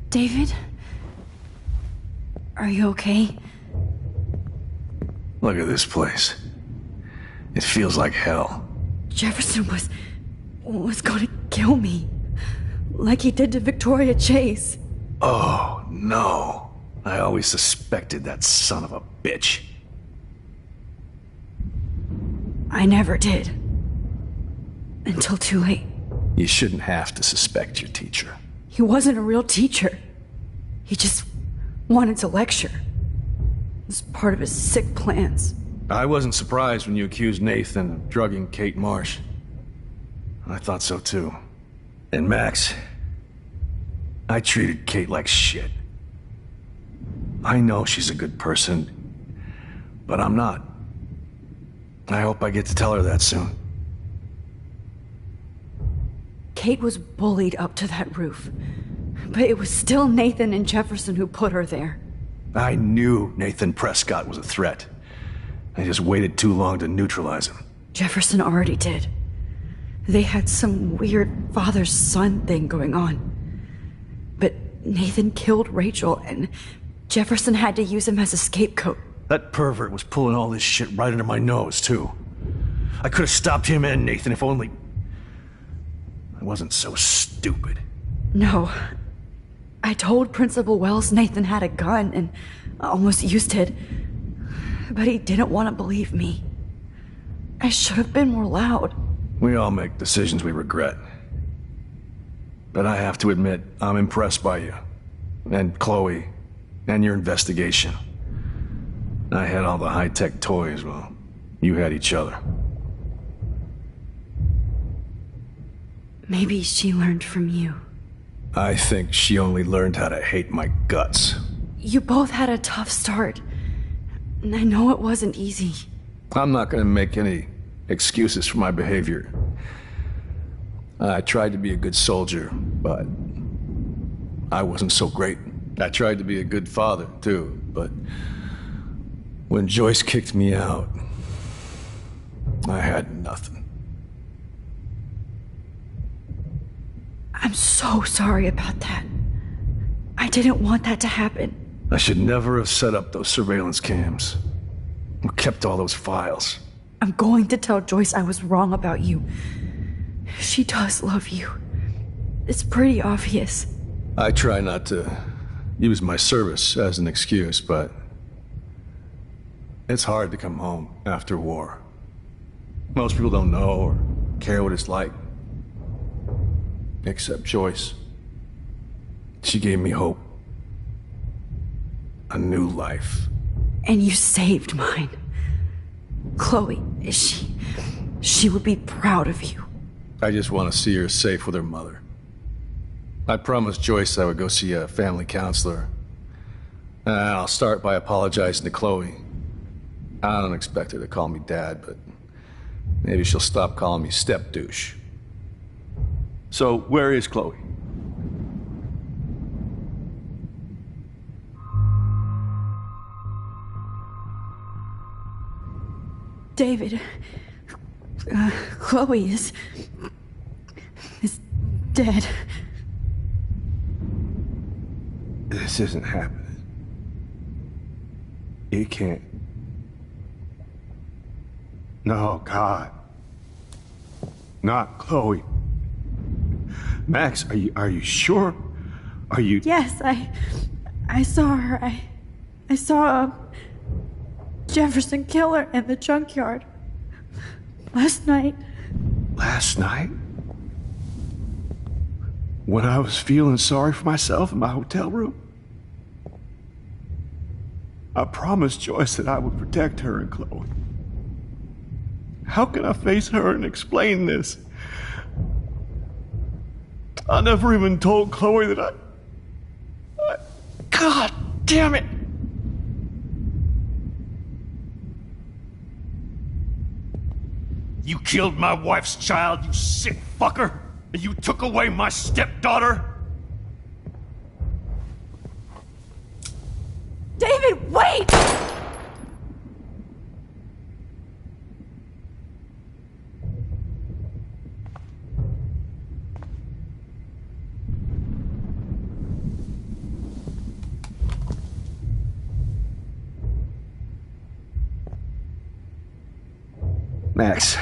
David? Are you okay? Look at this place. It feels like hell. Jefferson was going to kill me. Like he did to Victoria Chase. Oh, no. I always suspected that son of a bitch. I never did. Until too late. You shouldn't have to suspect your teacher. He wasn't a real teacher. He just wanted to lecture. It was part of his sick plans. I wasn't surprised when you accused Nathan of drugging Kate Marsh. I thought so too. And Max, I treated Kate like shit. I know she's a good person, but I'm not. I hope I get to tell her that soon. Kate was bullied up to that roof. But it was still Nathan and Jefferson who put her there. I knew Nathan Prescott was a threat. I just waited too long to neutralize him. Jefferson already did. They had some weird father-son thing going on. But Nathan killed Rachel, and Jefferson had to use him as a scapegoat. That pervert was pulling all this shit right under my nose, too. I could have stopped him and Nathan if only I wasn't so stupid. No. I told Principal Wells Nathan had a gun and almost used it. But he didn't want to believe me. I should have been more loud. We all make decisions we regret. But I have to admit, I'm impressed by you. And Chloe. And your investigation. I had all the high-tech toys, well, you had each other. Maybe she learned from you. I think she only learned how to hate my guts. You both had a tough start. And I know it wasn't easy. I'm not gonna make any excuses for my behavior. I tried to be a good soldier, but I wasn't so great. I tried to be a good father, too, but when Joyce kicked me out, I had nothing. I'm so sorry about that. I didn't want that to happen. I should never have set up those surveillance cams. Or kept all those files. I'm going to tell Joyce I was wrong about you. She does love you. It's pretty obvious. I try not to use my service as an excuse, but it's hard to come home after war. Most people don't know or care what it's like. Except Joyce. She gave me hope. A new life. And you saved mine. Chloe, she would be proud of you. I just want to see her safe with her mother. I promised Joyce I would go see a family counselor. And I'll start by apologizing to Chloe. I don't expect her to call me Dad, but maybe she'll stop calling me step-douche. So, where is Chloe? David, Chloe is dead. This isn't happening. It can't. No, God. Not Chloe. Max, are you sure? Are you... Yes, I saw her. I saw Jefferson kill her in the junkyard. Last night. Last night? When I was feeling sorry for myself in my hotel room? I promised Joyce that I would protect her and Chloe. How can I face her and explain this? I never even told Chloe that I... God damn it! You killed my wife's child, you sick fucker! And you took away my stepdaughter? David, wait! Max,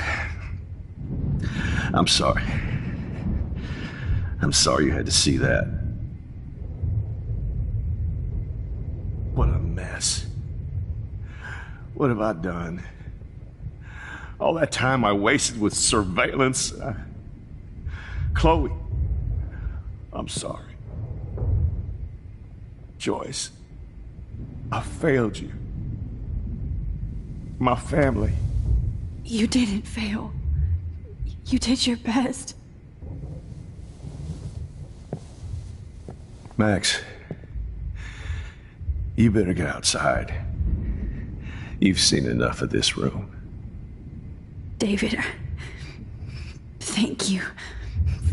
I'm sorry. I'm sorry you had to see that. What a mess. What have I done? All that time I wasted with surveillance. Chloe, I'm sorry. Joyce, I failed you. My family. You didn't fail. You did your best. Max, you better get outside. You've seen enough of this room. David, thank you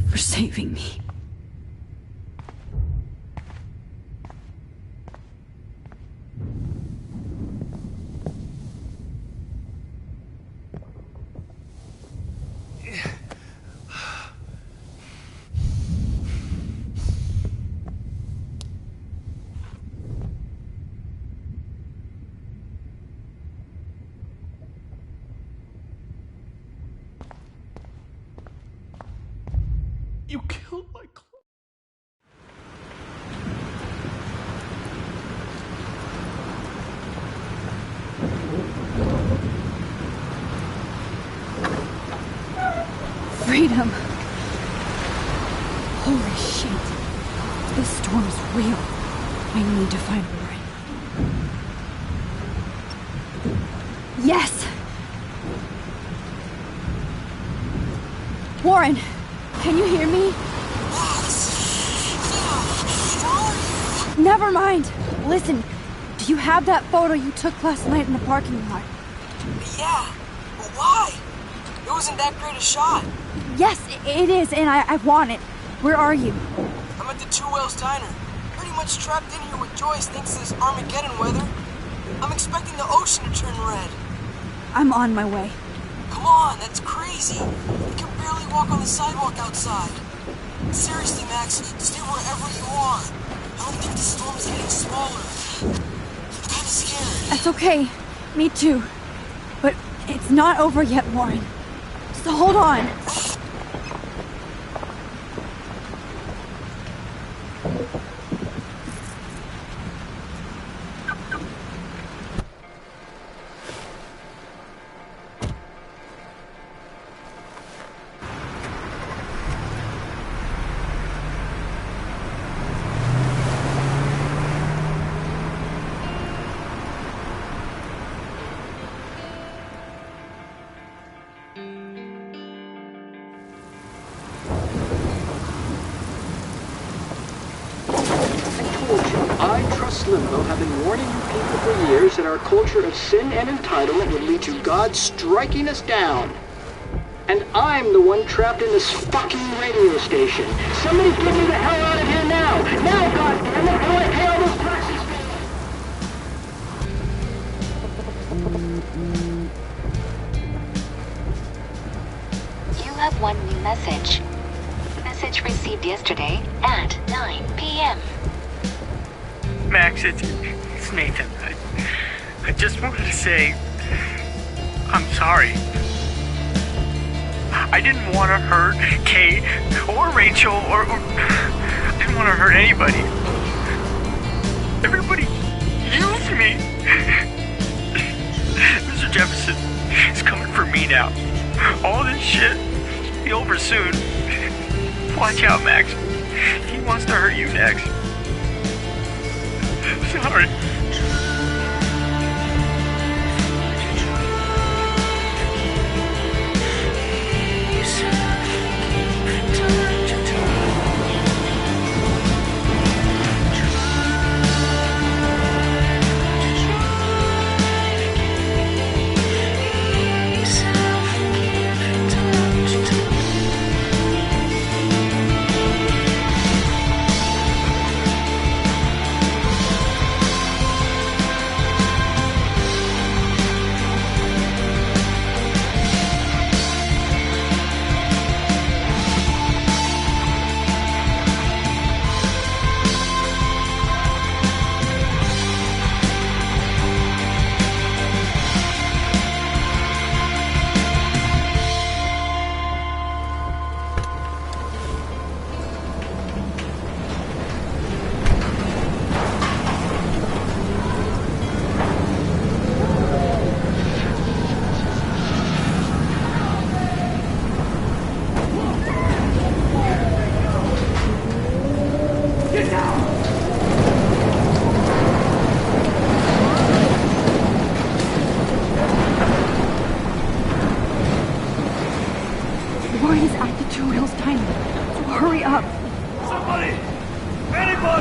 for saving me. You killed my Chloe. Freedom. Holy shit. This storm is real. I need to find Warren. Yes! Warren, can you hear me? Never mind. Listen, do you have that photo you took last night in the parking lot? Yeah, but why? It wasn't that great a shot. Yes, it is, and I want it. Where are you? I'm at the Two Whales Diner. Pretty much trapped in here with Joyce thanks to this Armageddon weather. I'm expecting the ocean to turn red. I'm on my way. Come on, that's crazy. You can barely walk on the sidewalk outside. Seriously, Max, stay wherever you are. I don't think the storm is getting smaller. I'm kinda scared. That's okay. Me too. But it's not over yet, Warren. So hold on. Limbo have been warning you people for years that our culture of sin and entitlement would lead to God striking us down. And I'm the one trapped in this fucking radio station. Somebody get me the hell out of here now! Now, goddammit, how do I pay all those taxes? You have one new message. Message received yesterday at 9 p.m. Max, it's Nathan. I just wanted to say, I'm sorry. I didn't want to hurt Kate or Rachel or I didn't want to hurt anybody. Everybody used me. Mr. Jefferson is coming for me now. All this shit will be over soon. Watch out, Max. He wants to hurt you next. Sorry.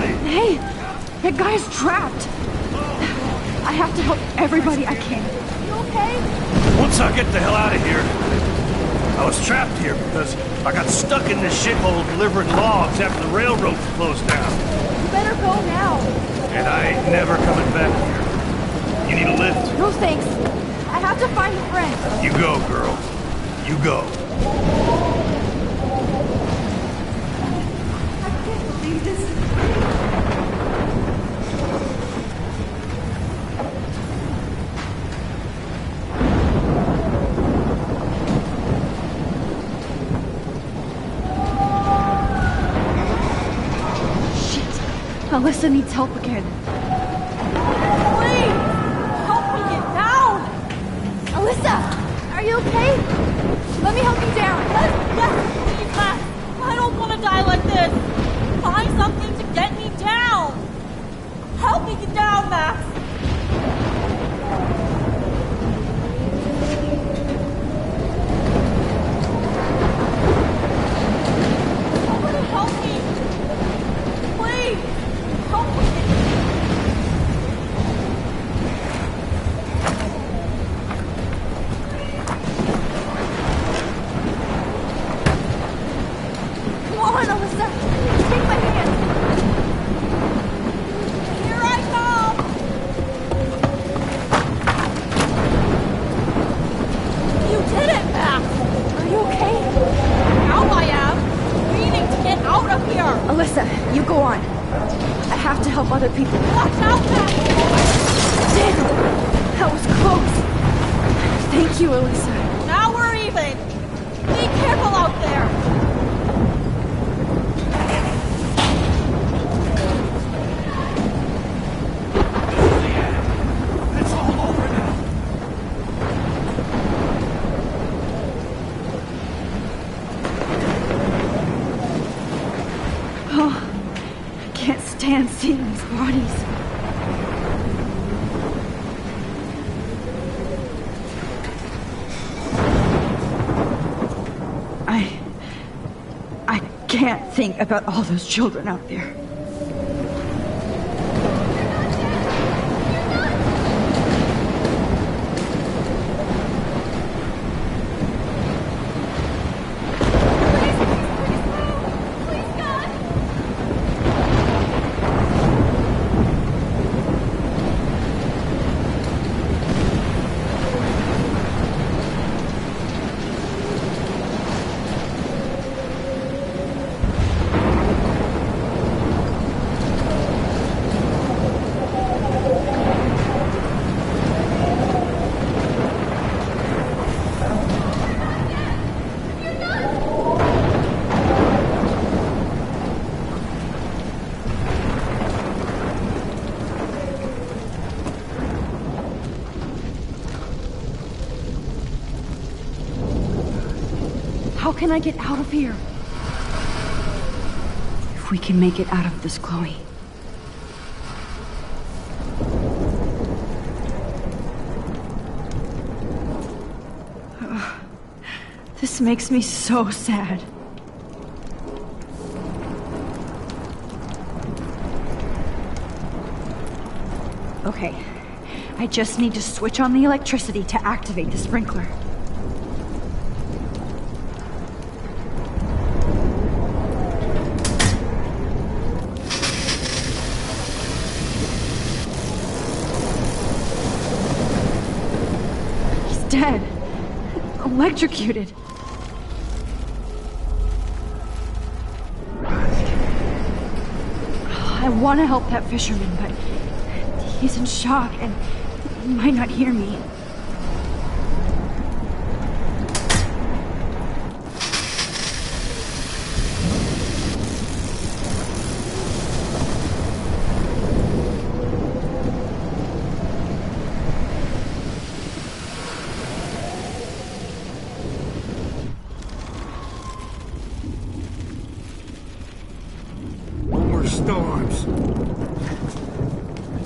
body! Hey! That guy's trapped! I have to help everybody I can. You okay? Once I get the hell out of here, I was trapped here because I got stuck in this shithole delivering logs after the railroad closed down. You better go now. And I ain't never coming back here. You need a lift? No thanks. I have to find a friend. You go, girl. You go. I can't believe this. Alyssa needs help again. Please! Help me get down! Alyssa! Are you okay? Let me help you down. Yes, please, Max. I don't want to die like this. Find something to get me down. Help me get down, Max. Somebody help me. Please. Help me. Come on, Alyssa. Take my hand. Here I come. You did it, Max. Are you okay? Now I am. Needing to get out of here. Alyssa, you go on. I have to help other people. Watch out, Max. Damn! That was close. Thank you, Alyssa. Now we're even. Be careful out there. It's all over now. Oh, I can't stand seeing these bodies. I can't think about all those children out there. How can I get out of here? If we can make it out of this, Chloe. This makes me so sad. Okay, I just need to switch on the electricity to activate the sprinkler. He's dead. Electrocuted. I want to help that fisherman, but he's in shock and he might not hear me. Storms.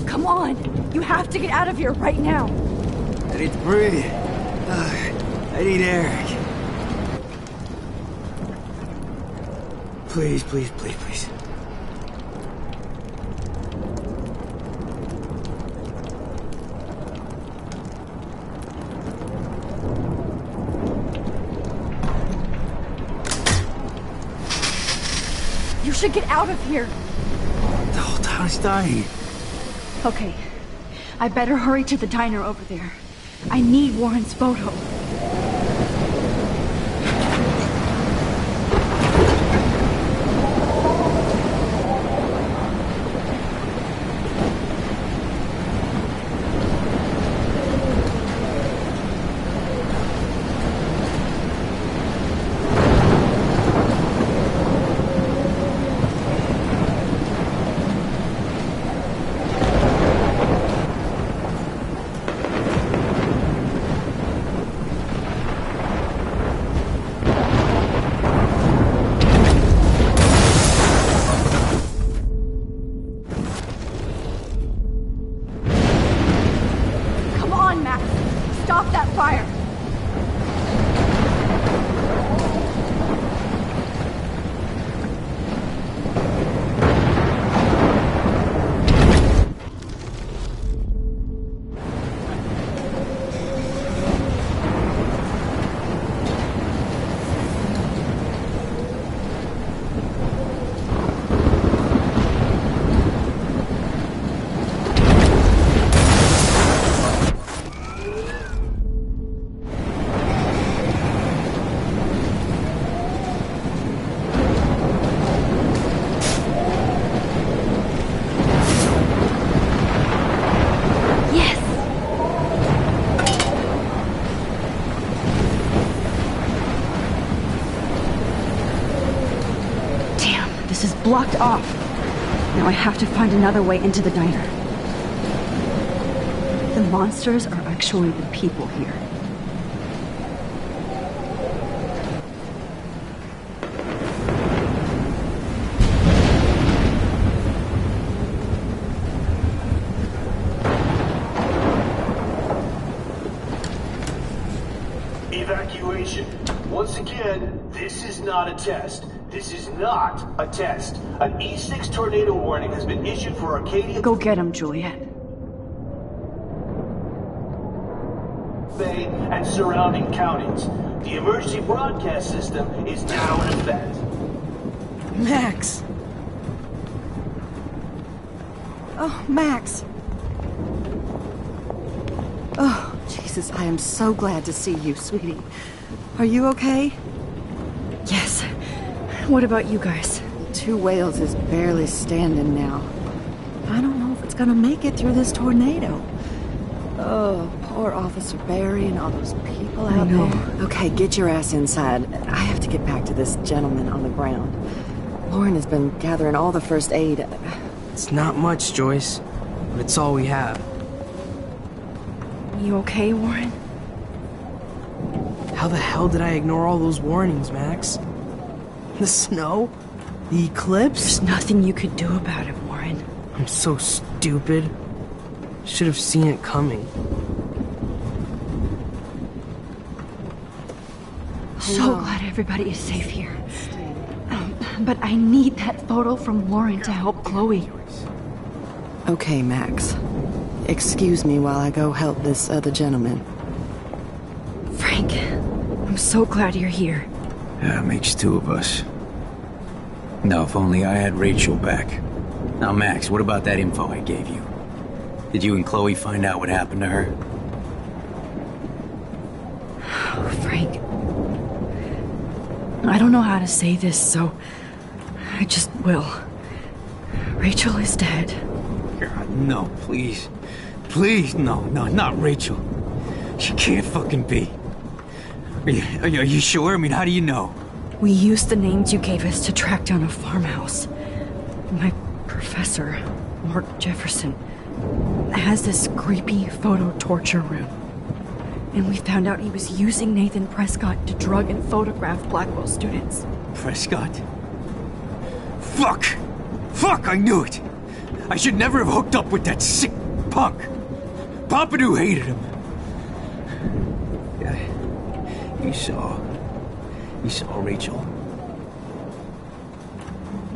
Come on! You have to get out of here right now! I need to breathe. I need air. Please, please, please, please. should get out of here. The whole town is dying. Okay. I better hurry to the diner over there. I need Warren's photo. Stop that fire! This is blocked off. Now I have to find another way into the diner. The monsters are actually the people here. Evacuation. Once again, this is not a test. This is not a test. An E6 tornado warning has been issued for Arcadia... Go get him, Juliet. Bay and surrounding counties. The emergency broadcast system is now in effect. Max! Oh, Max! Oh, Jesus, I am so glad to see you, sweetie. Are you okay? Yes. What about you guys? Two Whales is barely standing now. I don't know if it's gonna make it through this tornado. Oh, poor Officer Barry and all those people out there. Okay, get your ass inside. I have to get back to this gentleman on the ground. Lauren has been gathering all the first aid. It's not much, Joyce, but it's all we have. You okay, Warren? How the hell did I ignore all those warnings, Max? The snow? The eclipse? There's nothing you could do about it, Warren. I'm so stupid. Should have seen it coming. So glad everybody is safe here. But I need that photo from Lauren to help Chloe. Okay, Max. Excuse me while I go help this other gentleman. Frank, I'm so glad you're here. Yeah, makes two of us. Now, if only I had Rachel back. Now, Max, what about that info I gave you? Did you and Chloe find out what happened to her? Oh, Frank. I don't know how to say this, so I just will. Rachel is dead. God, no, please. Please, no, not Rachel. She can't fucking be. Are you sure? I mean, how do you know? We used the names you gave us to track down a farmhouse. My professor, Mark Jefferson, has this creepy photo torture room. And we found out he was using Nathan Prescott to drug and photograph Blackwell students. Prescott? Fuck! Fuck, I knew it! I should never have hooked up with that sick punk! Pompidou hated him! You saw Rachel?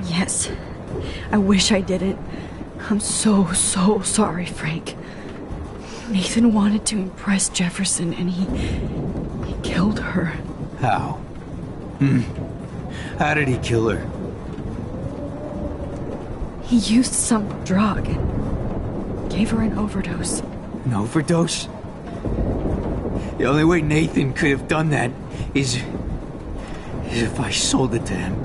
Yes. I wish I didn't. I'm so sorry, Frank. Nathan wanted to impress Jefferson and he killed her. How? How did he kill her? He used some drug and gave her an overdose. An overdose? The only way Nathan could have done that is if I sold it to him.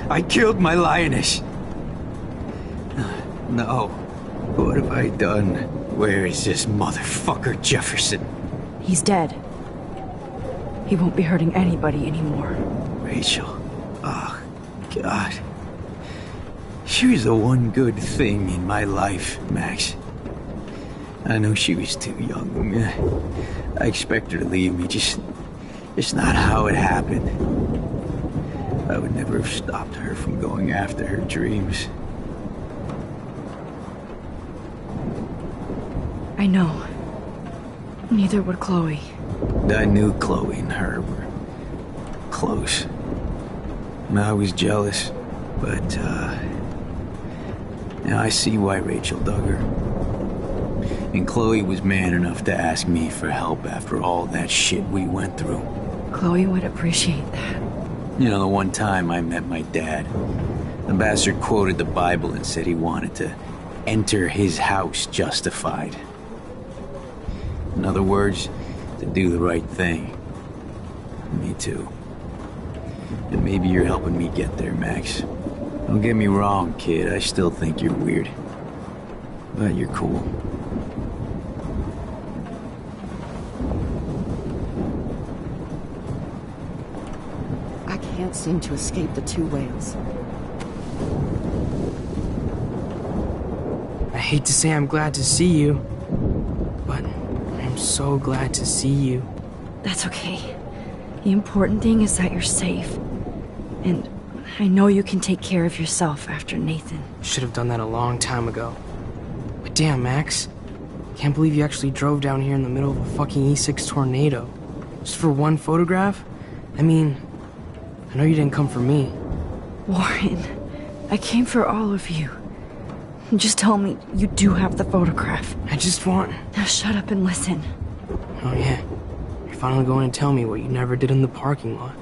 I killed my lioness. No. What have I done? Where is this motherfucker Jefferson? He's dead. He won't be hurting anybody anymore. Rachel. Oh, God. She was the one good thing in my life, Max. I know she was too young. I expect her to leave me, just not how it happened. I would never have stopped her from going after her dreams. I know. Neither would Chloe. I knew Chloe and her were close. I was jealous, but, I see why Rachel dug her. And Chloe was man enough to ask me for help after all that shit we went through. Chloe would appreciate that. You know, the one time I met my dad, the bastard quoted the Bible and said he wanted to enter his house justified. In other words, to do the right thing. Me too. And maybe you're helping me get there, Max. Don't get me wrong, kid. I still think you're weird. But you're cool. I can't seem to escape the two whales. I hate to say I'm glad to see you, but I'm so glad to see you. That's okay. The important thing is that you're safe. And I know you can take care of yourself after Nathan. Should have done that a long time ago. But damn, Max. Can't believe you actually drove down here in the middle of a fucking E6 tornado. Just for one photograph? I mean, I know you didn't come for me. Warren, I came for all of you. Just tell me you do have the photograph. I just want... Now shut up and listen. Oh yeah. You're finally going to tell me what you never did in the parking lot.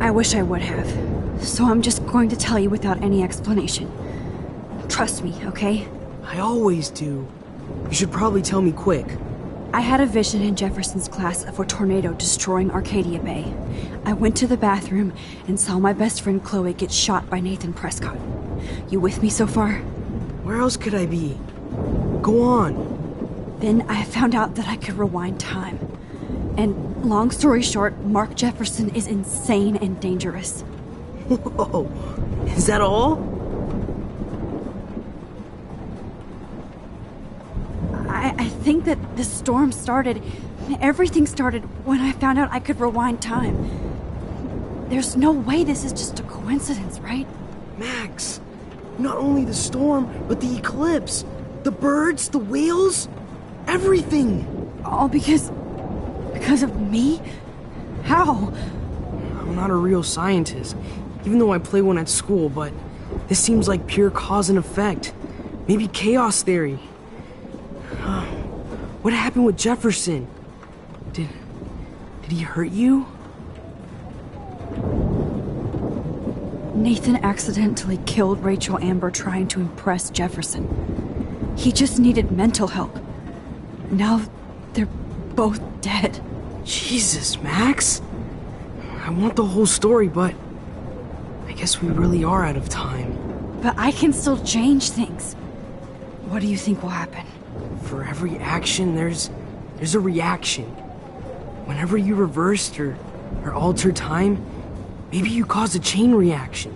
I wish I would have. So I'm just going to tell you without any explanation. Trust me, okay? I always do. You should probably tell me quick. I had a vision in Jefferson's class of a tornado destroying Arcadia Bay. I went to the bathroom and saw my best friend Chloe get shot by Nathan Prescott. You with me so far? Where else could I be? Go on. Then I found out that I could rewind time. And long story short, Mark Jefferson is insane and dangerous. Whoa. Is that all? I think that the storm started... Everything started when I found out I could rewind time. There's no way this is just a coincidence, right? Max, not only the storm, but the eclipse. The birds, the whales, everything. All because of me? How? I'm not a real scientist, even though I play one at school, but this seems like pure cause and effect. Maybe chaos theory. What happened with Jefferson? Did he hurt you? Nathan accidentally killed Rachel Amber trying to impress Jefferson. He just needed mental help. Now they're both dead. Jesus, Max. I want the whole story, but I guess we really are out of time. But I can still change things. What do you think will happen? For every action, there's a reaction. Whenever you reversed or altered time, maybe you caused a chain reaction.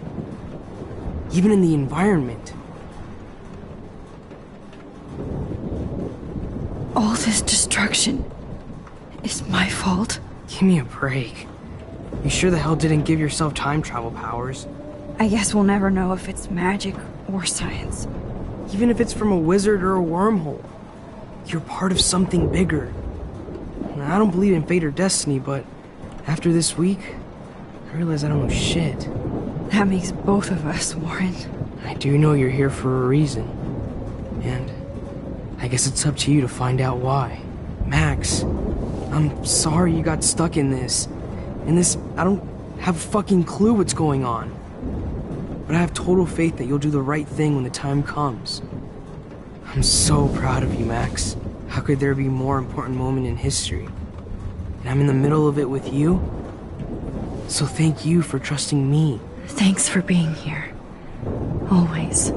Even in the environment. All this destruction is my fault? Give me a break. You sure the hell didn't give yourself time travel powers? I guess we'll never know if it's magic or science. Even if it's from a wizard or a wormhole. You're part of something bigger. Now, I don't believe in fate or destiny, but after this week, I realize I don't know shit. That makes both of us, Warren. I do know you're here for a reason. And I guess it's up to you to find out why. Max, I'm sorry you got stuck in this. I don't have a fucking clue what's going on. but I have total faith that you'll do the right thing when the time comes. I'm so proud of you, Max. How could there be a more important moment in history? And I'm in the middle of it with you. So thank you for trusting me. Thanks for being here. Always.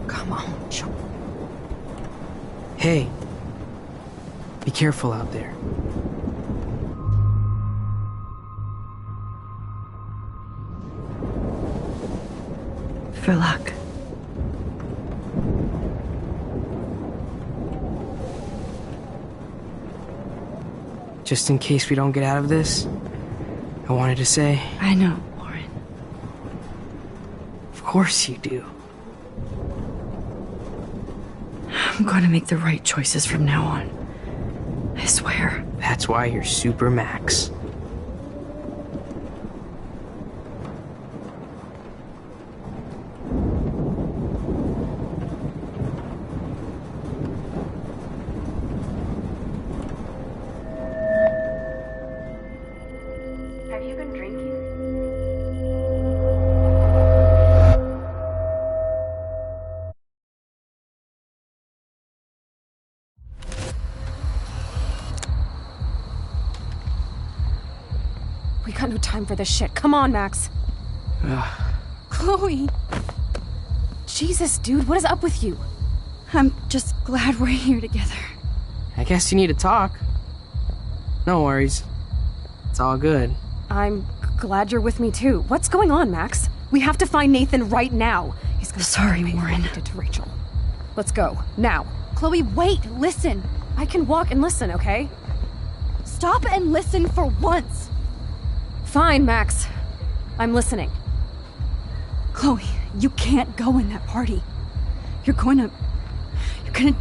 Come on. Hey. Be careful out there. For luck. Just in case we don't get out of this, I wanted to say... I know, Lauren. Of course you do. I'm going to make the right choices from now on. I swear. That's why you're Super Max. Have you been drinking? We got no time for this shit. Come on, Max. Chloe. Jesus, dude, what is up with you? I'm just glad we're here together. I guess you need to talk. No worries. It's all good. I'm glad you're with me too. What's going on, Max? We have to find Nathan right now. He's gonna Sorry, Warren. did to Rachel. Let's go now. Chloe, wait. Listen. I can walk and listen, okay? Stop and listen for once. Fine, Max. I'm listening. Chloe, you can't go in that party. You're gonna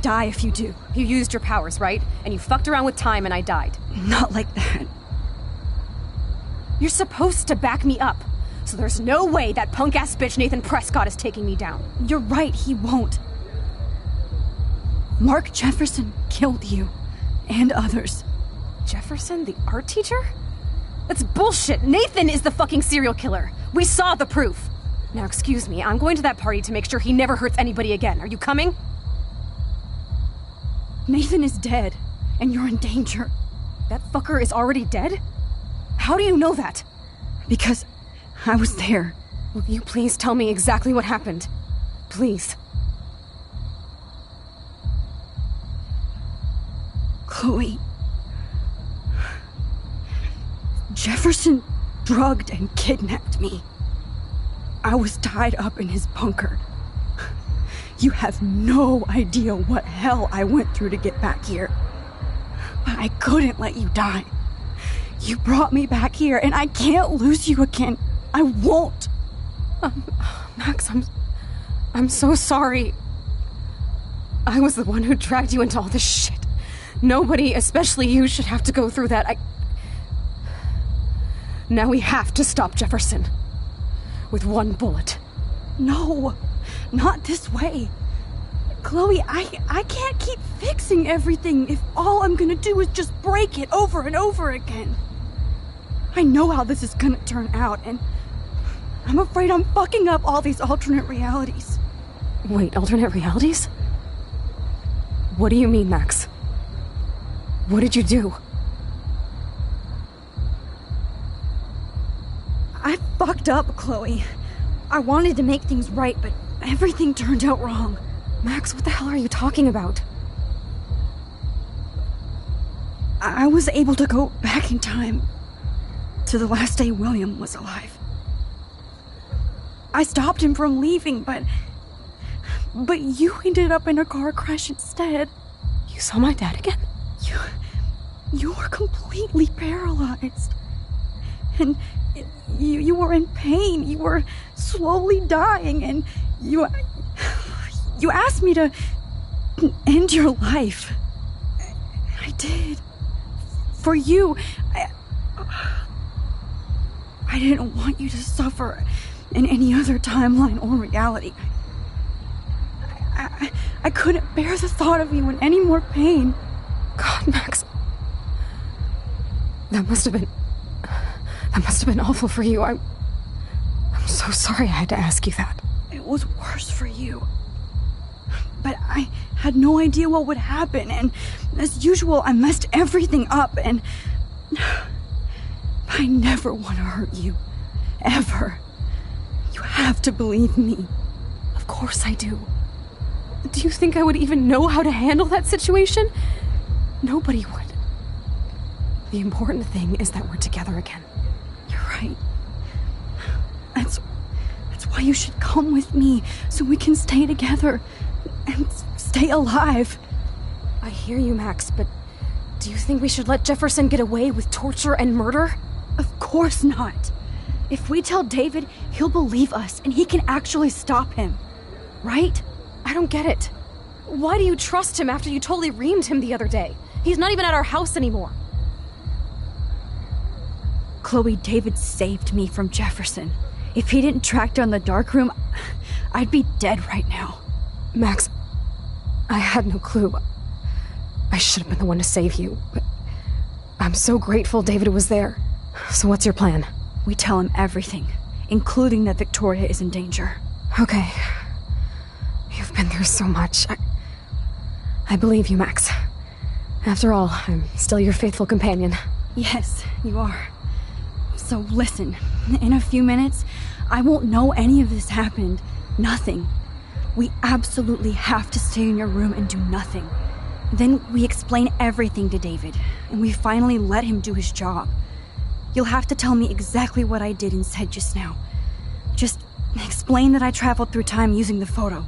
die if you do. You used your powers, right? And you fucked around with time and I died. Not like that. You're supposed to back me up. So there's no way that punk-ass bitch Nathan Prescott is taking me down. You're right, he won't. Mark Jefferson killed you. And others. Jefferson, the art teacher? That's bullshit. Nathan is the fucking serial killer. We saw the proof. Now, excuse me, I'm going to that party to make sure he never hurts anybody again. Are you coming? Nathan is dead, and you're in danger. That fucker is already dead? How do you know that? Because I was there. Will you please tell me exactly what happened? Please. Chloe. Jefferson drugged and kidnapped me. I was tied up in his bunker. You have no idea what hell I went through to get back here. But I couldn't let you die. You brought me back here, and I can't lose you again. I won't. Max, I'm so sorry. I was the one who dragged you into all this shit. Nobody, especially you, should have to go through that. Now we have to stop Jefferson. With one bullet. No, not this way. Chloe, I can't keep fixing everything if all I'm gonna do is just break it over and over again. I know how this is gonna turn out, and I'm afraid I'm fucking up all these alternate realities. Wait, alternate realities? What do you mean, Max? What did you do? I fucked up, Chloe. I wanted to make things right, but everything turned out wrong. Max, what the hell are you talking about? I was able to go back in time to the last day William was alive. I stopped him from leaving, but you ended up in a car crash instead. You saw my dad again? You were completely paralyzed. And you were in pain. You were slowly dying, and you asked me to end your life. I did. For you. I didn't want you to suffer in any other timeline or reality. I couldn't bear the thought of you in any more pain. God, Max. That must have been awful for you. I'm so sorry I had to ask you that. It was worse for you. But I had no idea what would happen, and as usual, I messed everything up, and I never want to hurt you. Ever. You have to believe me. Of course I do. Do you think I would even know how to handle that situation? Nobody would. The important thing is that we're together again. You're right. That's why you should come with me, so we can stay together and stay alive. I hear you, Max, but do you think we should let Jefferson get away with torture and murder? Of course not. If we tell David, he'll believe us, and he can actually stop him. Right? I don't get it. Why do you trust him after you totally reamed him the other day? He's not even at our house anymore. Chloe, David saved me from Jefferson. If he didn't track down the darkroom, I'd be dead right now. Max, I had no clue. I should have been the one to save you, but I'm so grateful David was there. So what's your plan? We tell him everything, including that Victoria is in danger. Okay. You've been through so much. I believe you, Max. After all, I'm still your faithful companion. Yes, you are. So listen, in a few minutes, I won't know any of this happened. Nothing. We absolutely have to stay in your room and do nothing. Then we explain everything to David, and we finally let him do his job. You'll have to tell me exactly what I did and said just now. Just explain that I traveled through time using the photo.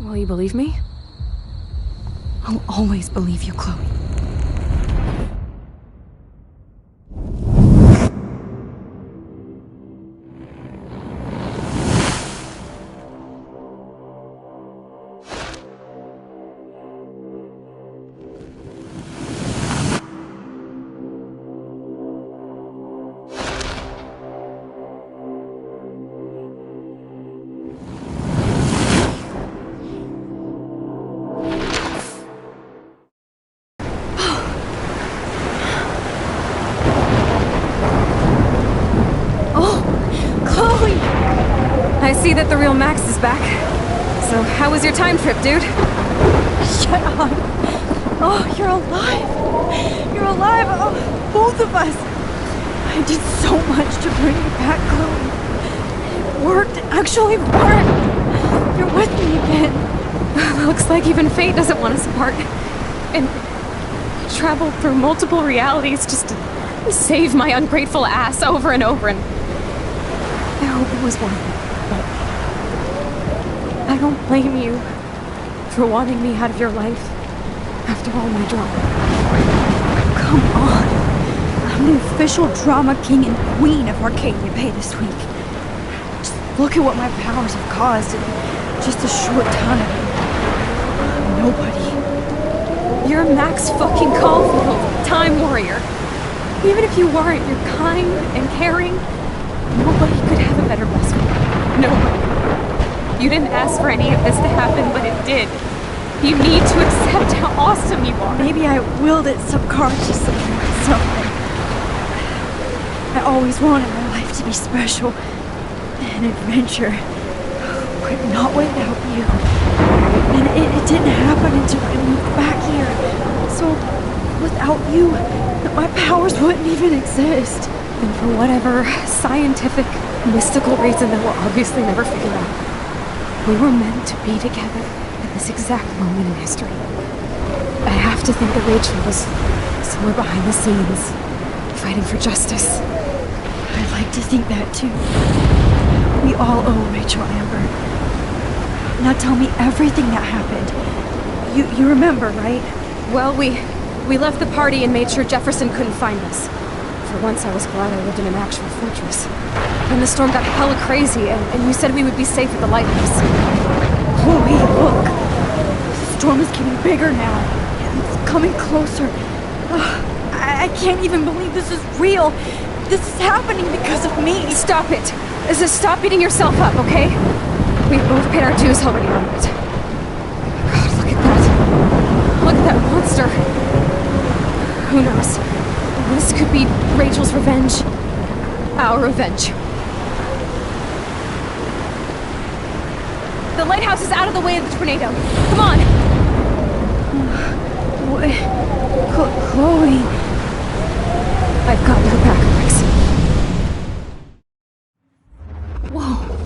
Will you believe me? I'll always believe you, Chloe. I see that the real Max is back. So how was your time trip, dude? Shut up. Oh, you're alive. You're alive. Oh, both of us. I did so much to bring you back, Chloe. It worked. It actually worked. You're with me again. Looks like even fate doesn't want us apart. And I traveled through multiple realities just to save my ungrateful ass over and over, and I hope it was worth it. But I don't blame you for wanting me out of your life after all my drama. Come on. I'm the official drama king and queen of Arcadia Bay this week. Just look at what my powers have caused in just a short time. Nobody. You're Max fucking Caulfield, Time Warrior. Even if you weren't, you're kind and caring. Nobody could have a better best friend. Nobody. You didn't ask for any of this to happen, but it did. You need to accept how awesome you are. Maybe I willed it subconsciously or something. I always wanted my life to be special. An adventure. But not without you. And it didn't happen until I moved back here. So, without you, my powers wouldn't even exist. And for whatever scientific, mystical reason that we'll obviously never figure out, we were meant to be together at this exact moment in history. I have to think that Rachel was somewhere behind the scenes, fighting for justice. I'd like to think that too. We all owe Rachel Amber. Now tell me everything that happened. You remember, right? Well, we left the party and made sure Jefferson couldn't find us. For once, I was glad I lived in an actual fortress. Then the storm got hella crazy, and you said we would be safe at the lighthouse. Chloe, look! The storm is getting bigger now. It's coming closer. I can't even believe this is real. This is happening because of me. Stop it. Stop beating yourself up, okay? We've both paid our dues already on it. God, look at that. Look at that monster. Who knows? This could be Rachel's revenge. Our revenge. The lighthouse is out of the way of the tornado. Come on! What? Chloe... I've got her back, Rex. Whoa.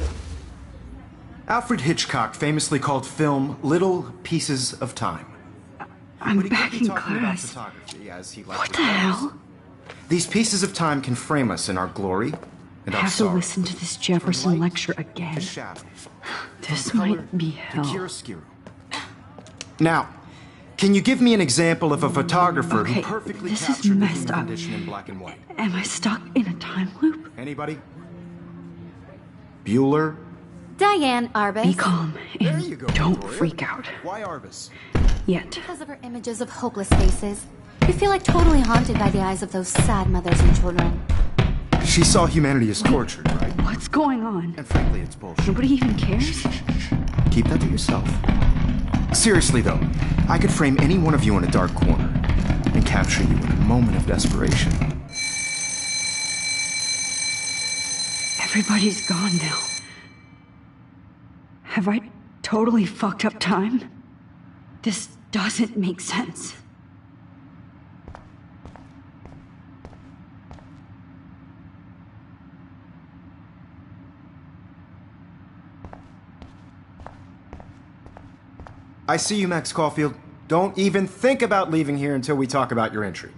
Alfred Hitchcock famously called film little pieces of time. I'm But he back could be in talking about class. photography, as he What likely the hell? These pieces of time can frame us in our glory and I our have to sorrow. listen to this Jefferson lecture again. Shadow. This From color might be to hell. chiaroscuro. Now, can you give me an example of a photographer Okay, who perfectly this is captured the messed human up. condition in black and white? Am I stuck in a time loop? Anybody? Bueller? Diane Arbus. Be calm and don't freak out. Why Arbus? Yet. Because of her images of hopeless faces. You feel like totally haunted by the eyes of those sad mothers and children. She saw humanity as tortured, right? What's going on? And frankly, it's bullshit. Nobody even cares? Keep that to yourself. Seriously, though, I could frame any one of you in a dark corner and capture you in a moment of desperation. Everybody's gone now. Have I totally fucked up time? This doesn't make sense. I see you, Max Caulfield. Don't even think about leaving here until we talk about your entry.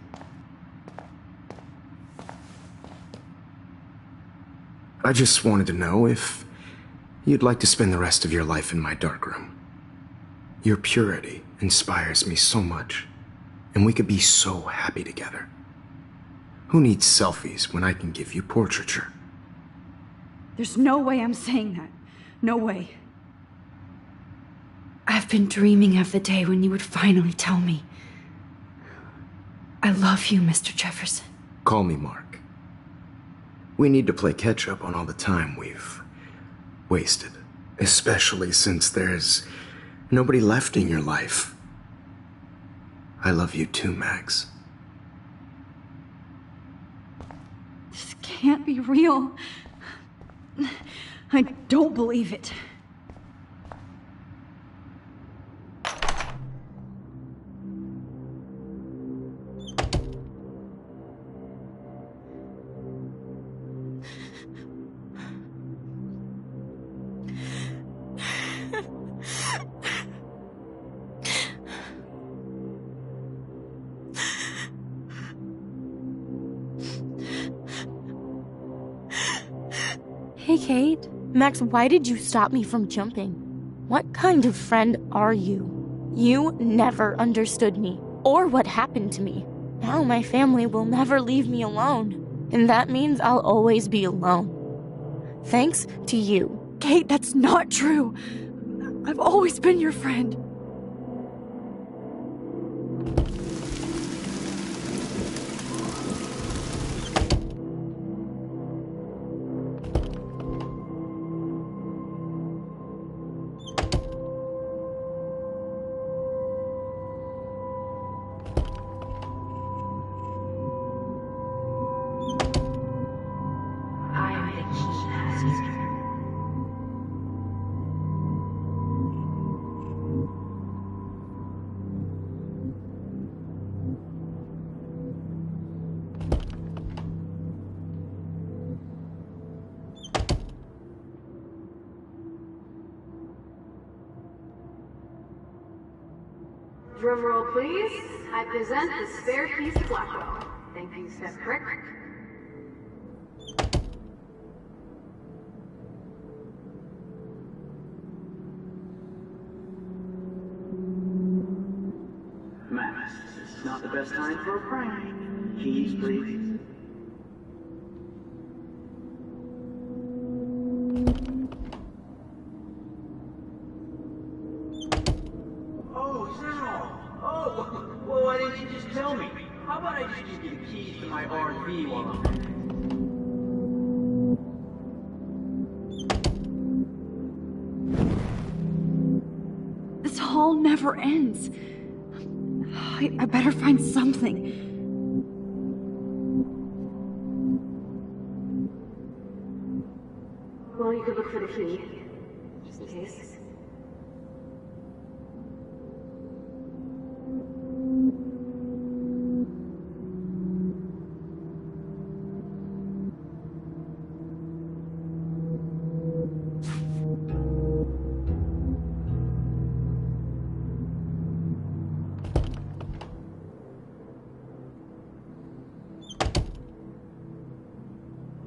I just wanted to know if you'd like to spend the rest of your life in my darkroom. Your purity inspires me so much, and we could be so happy together. Who needs selfies when I can give you portraiture? There's no way I'm saying that. No way. I've been dreaming of the day when you would finally tell me. I love you, Mr. Jefferson. Call me Mark. We need to play catch up on all the time we've wasted, especially since there's nobody left in your life. I love you too, Max. This can't be real. I don't believe it. Hey, Kate. Max, why did you stop me from jumping? What kind of friend are you? You never understood me, or what happened to me. Now my family will never leave me alone, and that means I'll always be alone. Thanks to you. Kate, that's not true. I've always been your friend. Drum roll, please. I present the spare piece to Blackwell. Thank you, Step Crick. Max, this is not the best time for a prank. Keys, please. Oh, is that all? Oh, well, why didn't you just tell me? How about I just give you the keys to my RV while I'm there? This hall never ends. I better find something. Well, you could look for the key, just in case.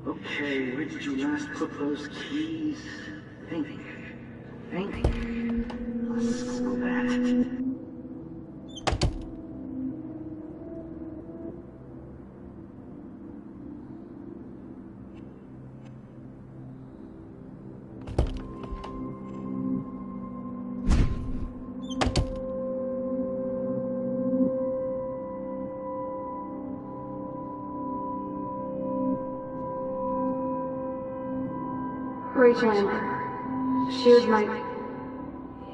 Okay, where did you last put those keys? Think. Let's Google that. Rachel Amber. She was my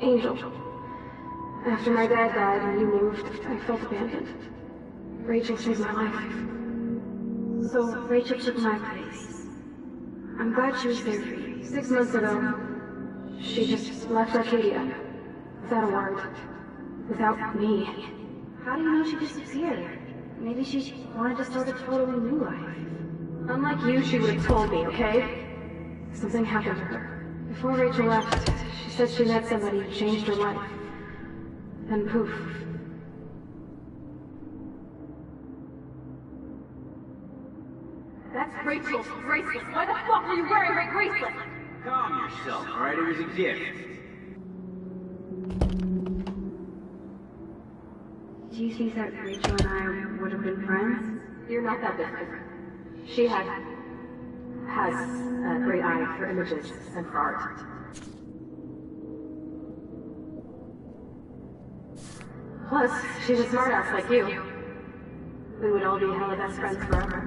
angel. After my dad died and you moved, I felt abandoned. Rachel saved my life. So Rachel took my place. I'm glad she was there for you. 6 months ago, she just left Arcadia. Without a word. Without me. How do you know she disappeared? Maybe she wanted to start a totally new life. Unlike you, she would have told me, okay? Something happened to her. Before Rachel left, she said she met somebody who changed her life. And poof. That's Rachel's bracelet. Why the fuck are you wearing my bracelet? Calm yourself, alright? It was a gift. Do you think that Rachel and I would have been friends? You're not that different. She has a great eye for images and for art. Plus, she's a smartass like you. We would all be hella best friends forever.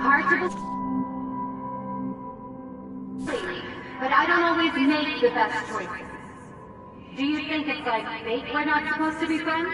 Hard to believe, but I don't always make the best choices. Do you think it's like fate we're not supposed to be friends?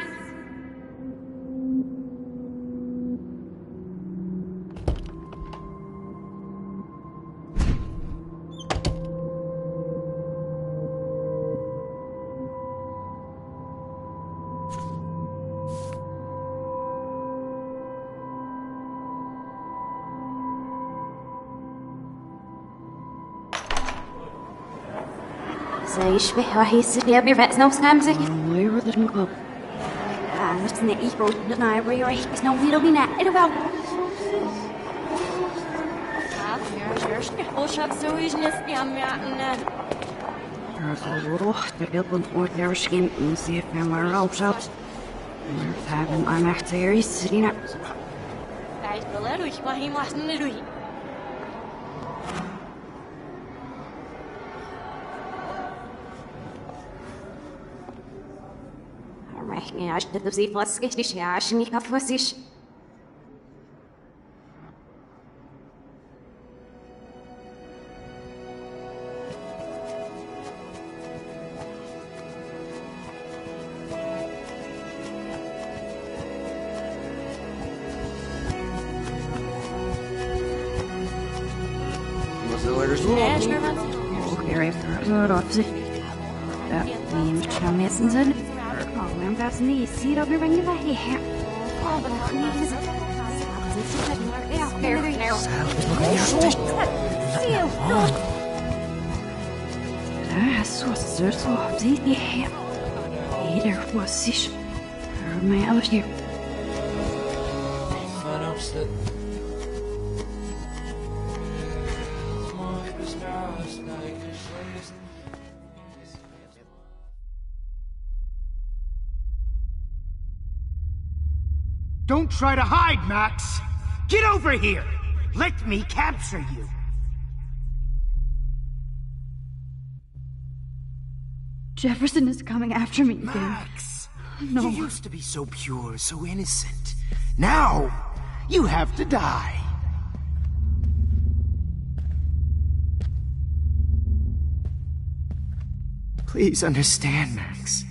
يشبه وهيسني أبي رأس نوس نامزك ويرد المقب نفسنا إيبرو نايبري ريح نو ميرو بينا إلو وشاب سويش نسبي عم يعنا روح تقبل وترشكين نسيف من ورا وشابس مرتابن أنا احتيري سرينا بعد بلروي وهي محسن نروي يعني عشان تبزي فاسكش ليش عشان يكفوسيش Ni sira blir väl inte här. Det så surt så det här. Det var sig. Hör mig aldrig. Don't try to hide, Max! Get over here! Let me capture you! Jefferson is coming after me again. Max! No. You used to be so pure, so innocent. Now, you have to die. Please understand, Max.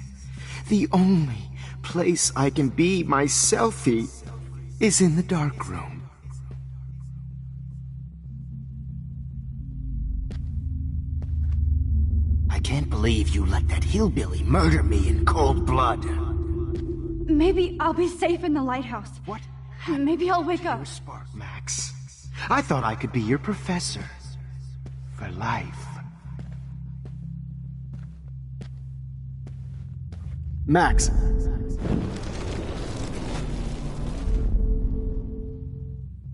The only place I can be my selfie is in the dark room. I can't believe you let that hillbilly murder me in cold blood. Maybe I'll be safe in the lighthouse. What? Maybe I'll wake up. Your spark, Max. I thought I could be your professor. For life. Max.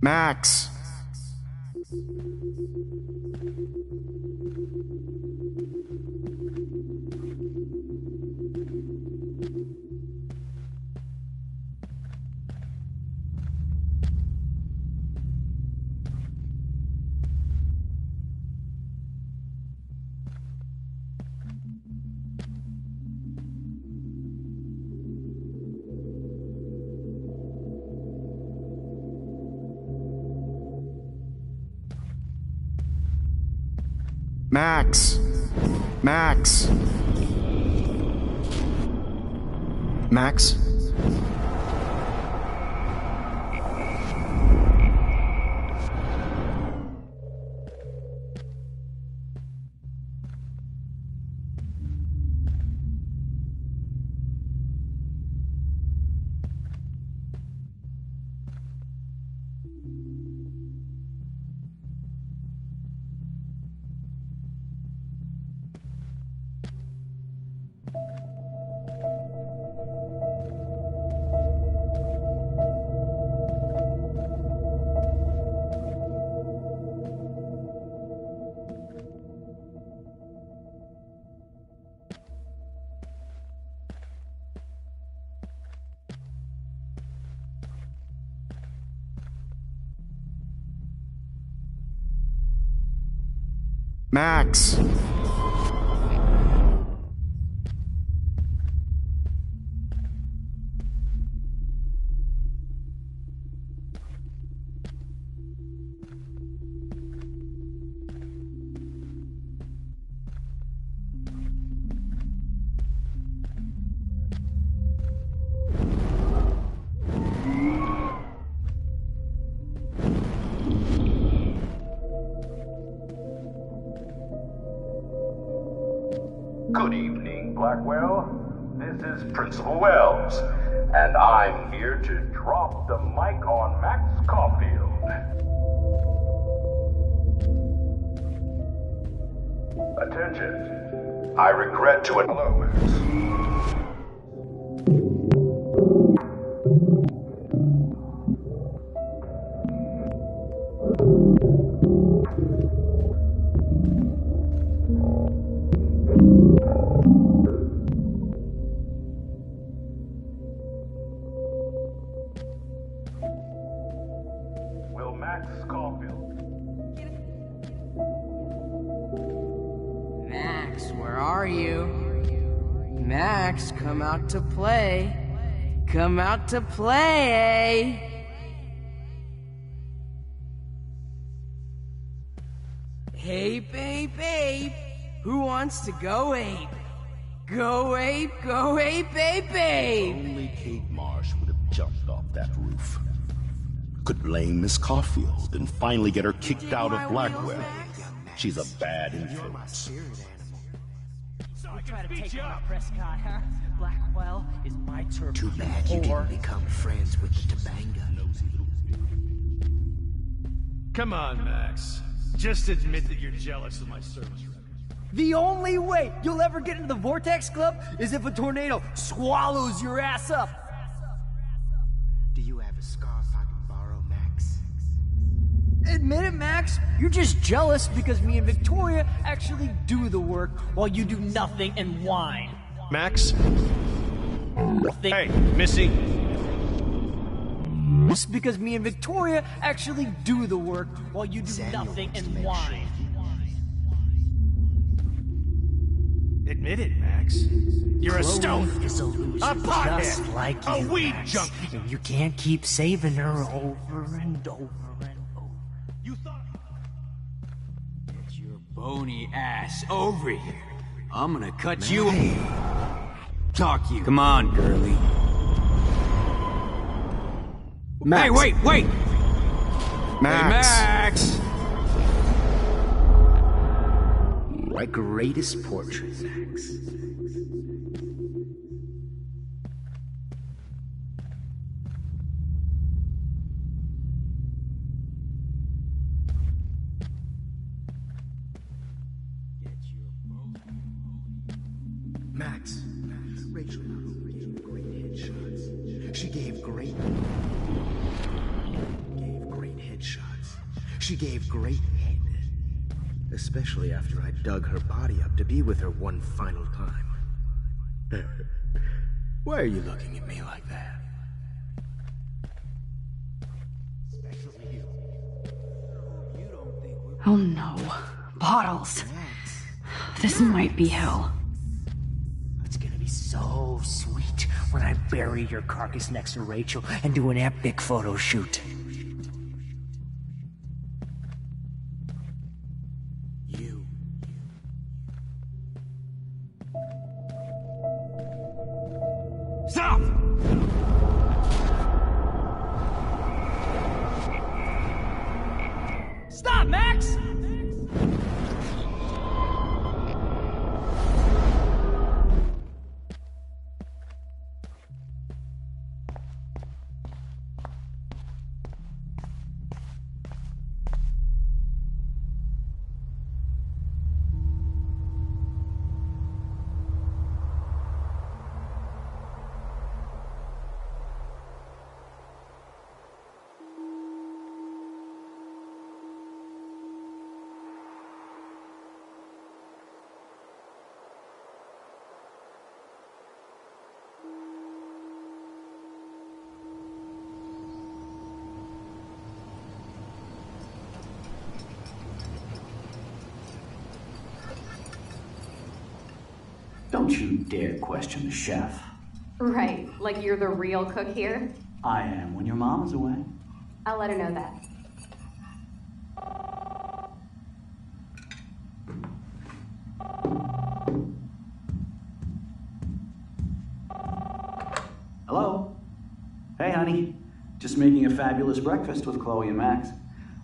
Max. Max. Max. Max? Max. Good evening, Blackwell. This is Principal Wells, and I'm here to drop the mic on Max Caulfield. Attention. I regret to hello, Max. Max, where are you? Max, come out to play. Come out to play. Hey, babe. Who wants to go ape? Go ape, babe. Only Kate Marsh would have jumped off that roof. Could blame Miss Caulfield and finally get her kicked out of Blackwell. She's a bad influence. Try to take him out, Prescott, huh? Blackwell is my turf. Too bad you didn't become friends with the Tobanga. Come on, Max. Just admit that you're jealous of my service record. The only way you'll ever get into the Vortex Club is if a tornado swallows your ass up. Do you have a scarf I can borrow, Max? Admit it, Max. You're just jealous because me and Victoria actually do the work while you do nothing and whine. Max? Hey, Missy. Just because me and Victoria actually do the work while you do nothing and whine. Admit it, Max. You're a stoner, is a loser, a pothead, just like you, a weed Max. junkie. And you can't keep saving her over and over and over. You thought... Get your bony ass over here. I'm gonna cut you. Talk you. Come on, girlie. Max. Hey, wait! Max. Hey, Max! My greatest portrait, Max. Max, Rachel gave great headshots. She gave great headshots. She gave great head. Especially after I dug her body up to be with her one final time. Why are you looking at me like that? Oh no. Bottles. This might be hell. It's gonna be so sweet when I bury your carcass next to Rachel and do an epic photo shoot. Stop! Stop, Max! Don't you dare question the chef. Right, like you're the real cook here? I am when your mom is away. I'll let her know that. Hello? Hey, honey. Just making a fabulous breakfast with Chloe and Max.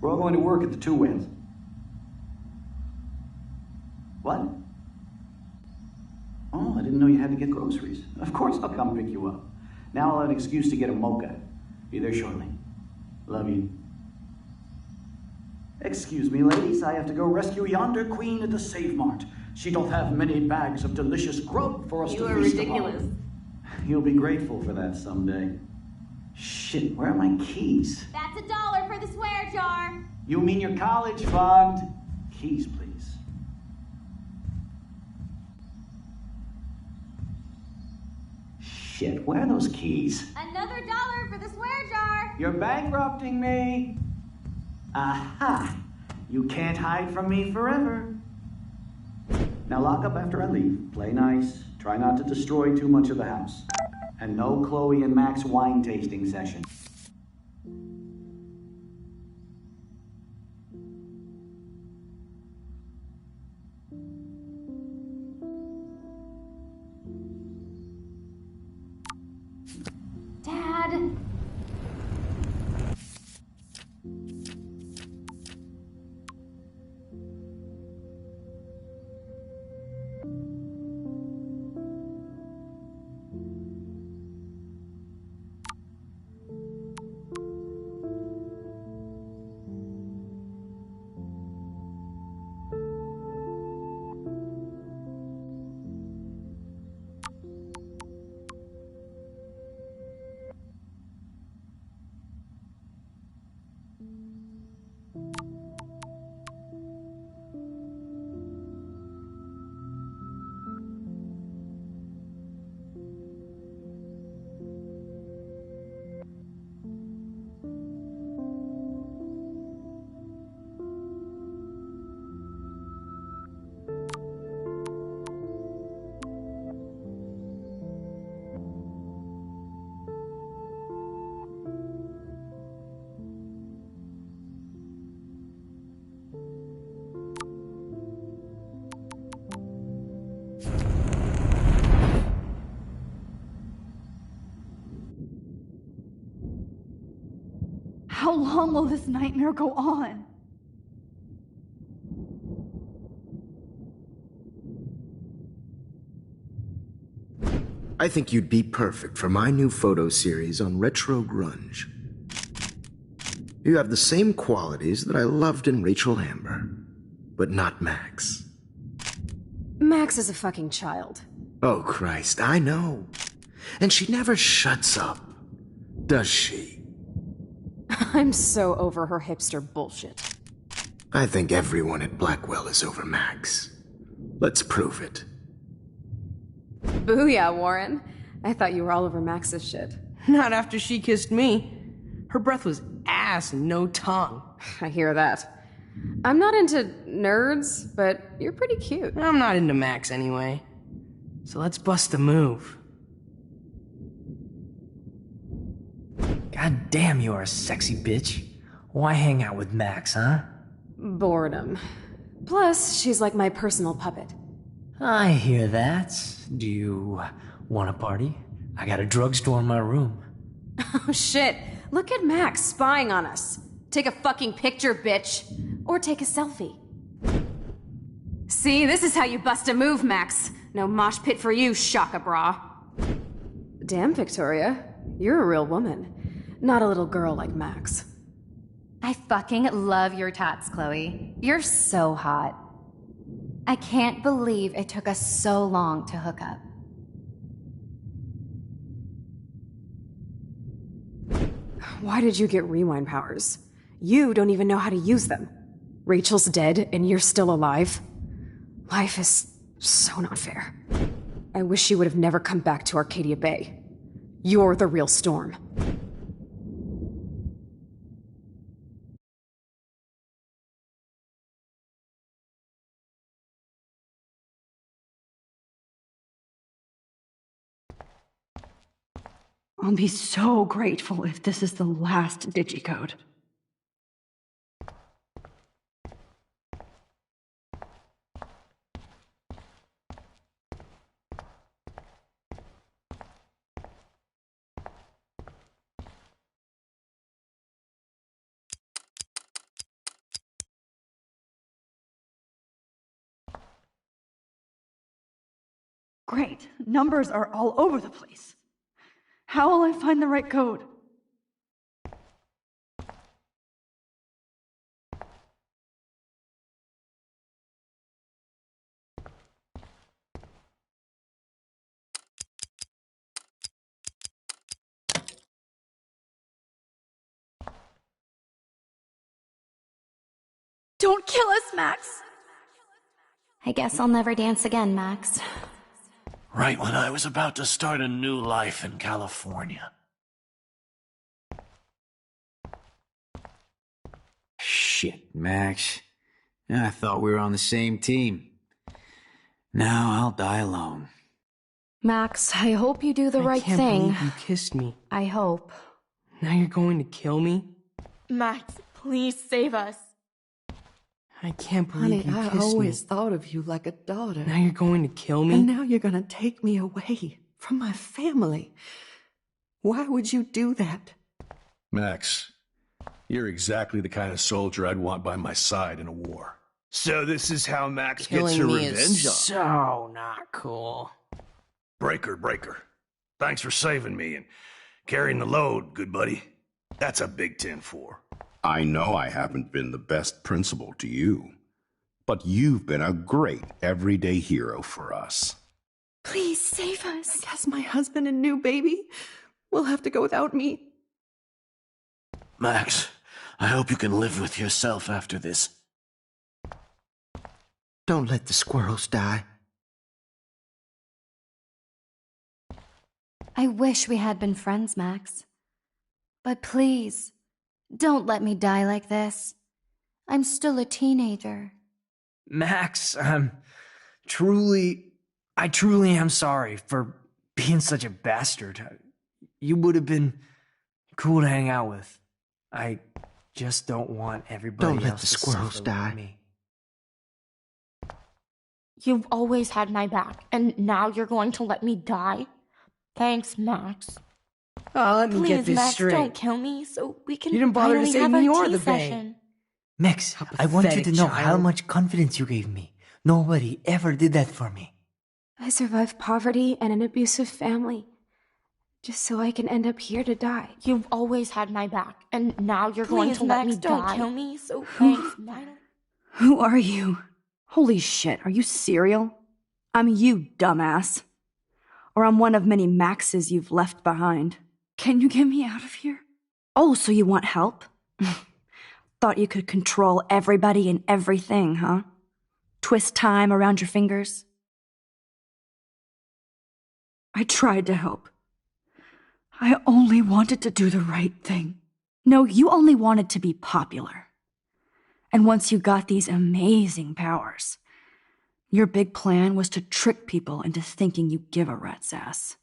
We're all going to work at the Two Whales. What? Oh, I didn't know you had to get groceries. Of course I'll come pick you up. Now I'll have an excuse to get a mocha. Be there shortly. Love you. Excuse me, ladies. I have to go rescue yonder queen at the Save Mart. She doth have many bags of delicious grub for us to You are feast ridiculous. upon. You'll be grateful for that someday. Shit, where are my keys? That's $1 for the swear jar. You mean your college fund? Keys, please. Shit, where are those keys? Another $1 for the swear jar. You're bankrupting me. Aha! You can't hide from me forever. Now lock up after I leave. Play nice. Try not to destroy too much of the house. And no Chloe and Max wine tasting session. Dad. long will this nightmare go on? I think you'd be perfect for my new photo series on retro grunge. You have the same qualities that I loved in Rachel Amber, but not Max. Max is a fucking child. Oh, Christ, I know. And she never shuts up, does she? I'm so over her hipster bullshit. I think everyone at Blackwell is over Max. Let's prove it. Booyah, Warren. I thought you were all over Max's shit. Not after she kissed me. Her breath was ass and no tongue. I hear that. I'm not into nerds, but you're pretty cute. I'm not into Max anyway. So let's bust a move. God damn, you are a sexy bitch. Why hang out with Max, huh? Boredom. Plus, she's like my personal puppet. I hear that. Do you want a party? I got a drugstore in my room. Oh shit, look at Max spying on us. Take a fucking picture, bitch. Or take a selfie. See, this is how you bust a move, Max. No mosh pit for you, Shaka Bra. Damn, Victoria. You're a real woman. Not a little girl like Max. I fucking love your tats, Chloe. You're so hot. I can't believe it took us so long to hook up. Why did you get rewind powers? You don't even know how to use them. Rachel's dead and you're still alive. Life is so not fair. I wish you would have never come back to Arcadia Bay. You're the real Storm. I'll be so grateful if this is the last digicode. Great. Numbers are all over the place. How will I find the right code? Don't kill us, Max! I guess I'll never dance again, Max. Right when I was about to start a new life in California. Shit, Max. I thought we were on the same team. Now I'll die alone. Max, I hope you do the right I can't thing. believe you kissed me. I hope. Now you're going to kill me? Max, please save us. I can't believe Honey, you I kissed always me. thought of you like a daughter. Now you're going to kill me? And now you're gonna take me away from my family. Why would you do that? Max, you're exactly the kind of soldier I'd want by my side in a war. So this is how Max Killing gets her me revenge is on. so not cool. Breaker. Thanks for saving me and carrying the load, good buddy. That's a big 10-4. I know I haven't been the best principal to you, but you've been a great everyday hero for us. Please save us. I guess my husband and new baby will have to go without me. Max, I hope you can live with yourself after this. Don't let the squirrels die. I wish we had been friends, Max. But please, don't let me die like this. I'm still a teenager. Max, I truly am sorry for being such a bastard. You would have been cool to hang out with. I just don't want everybody Don't let else the to squirrels suffer die. with me. You've always had my back, and now you're going to let me die? Thanks, Max. Oh, let me Please, get this Max, straight. don't kill me so we can You didn't bother to finally save have me our or tea the babe. session. Max, How I want you pathetic, to know how child. much confidence you gave me. Nobody ever did that for me. I survived poverty and an abusive family just so I can end up here to die. You've always had my back, and now you're going Please, to let me Max, don't die. kill me, so thanks, finally. Who are you? Holy shit, are you serial? I'm you, dumbass. Or I'm one of many Maxes you've left behind. Can you get me out of here? Oh, so you want help? Thought you could control everybody and everything, huh? Twist time around your fingers? I tried to help. I only wanted to do the right thing. No, you only wanted to be popular. And once you got these amazing powers, your big plan was to trick people into thinking you give a rat's ass.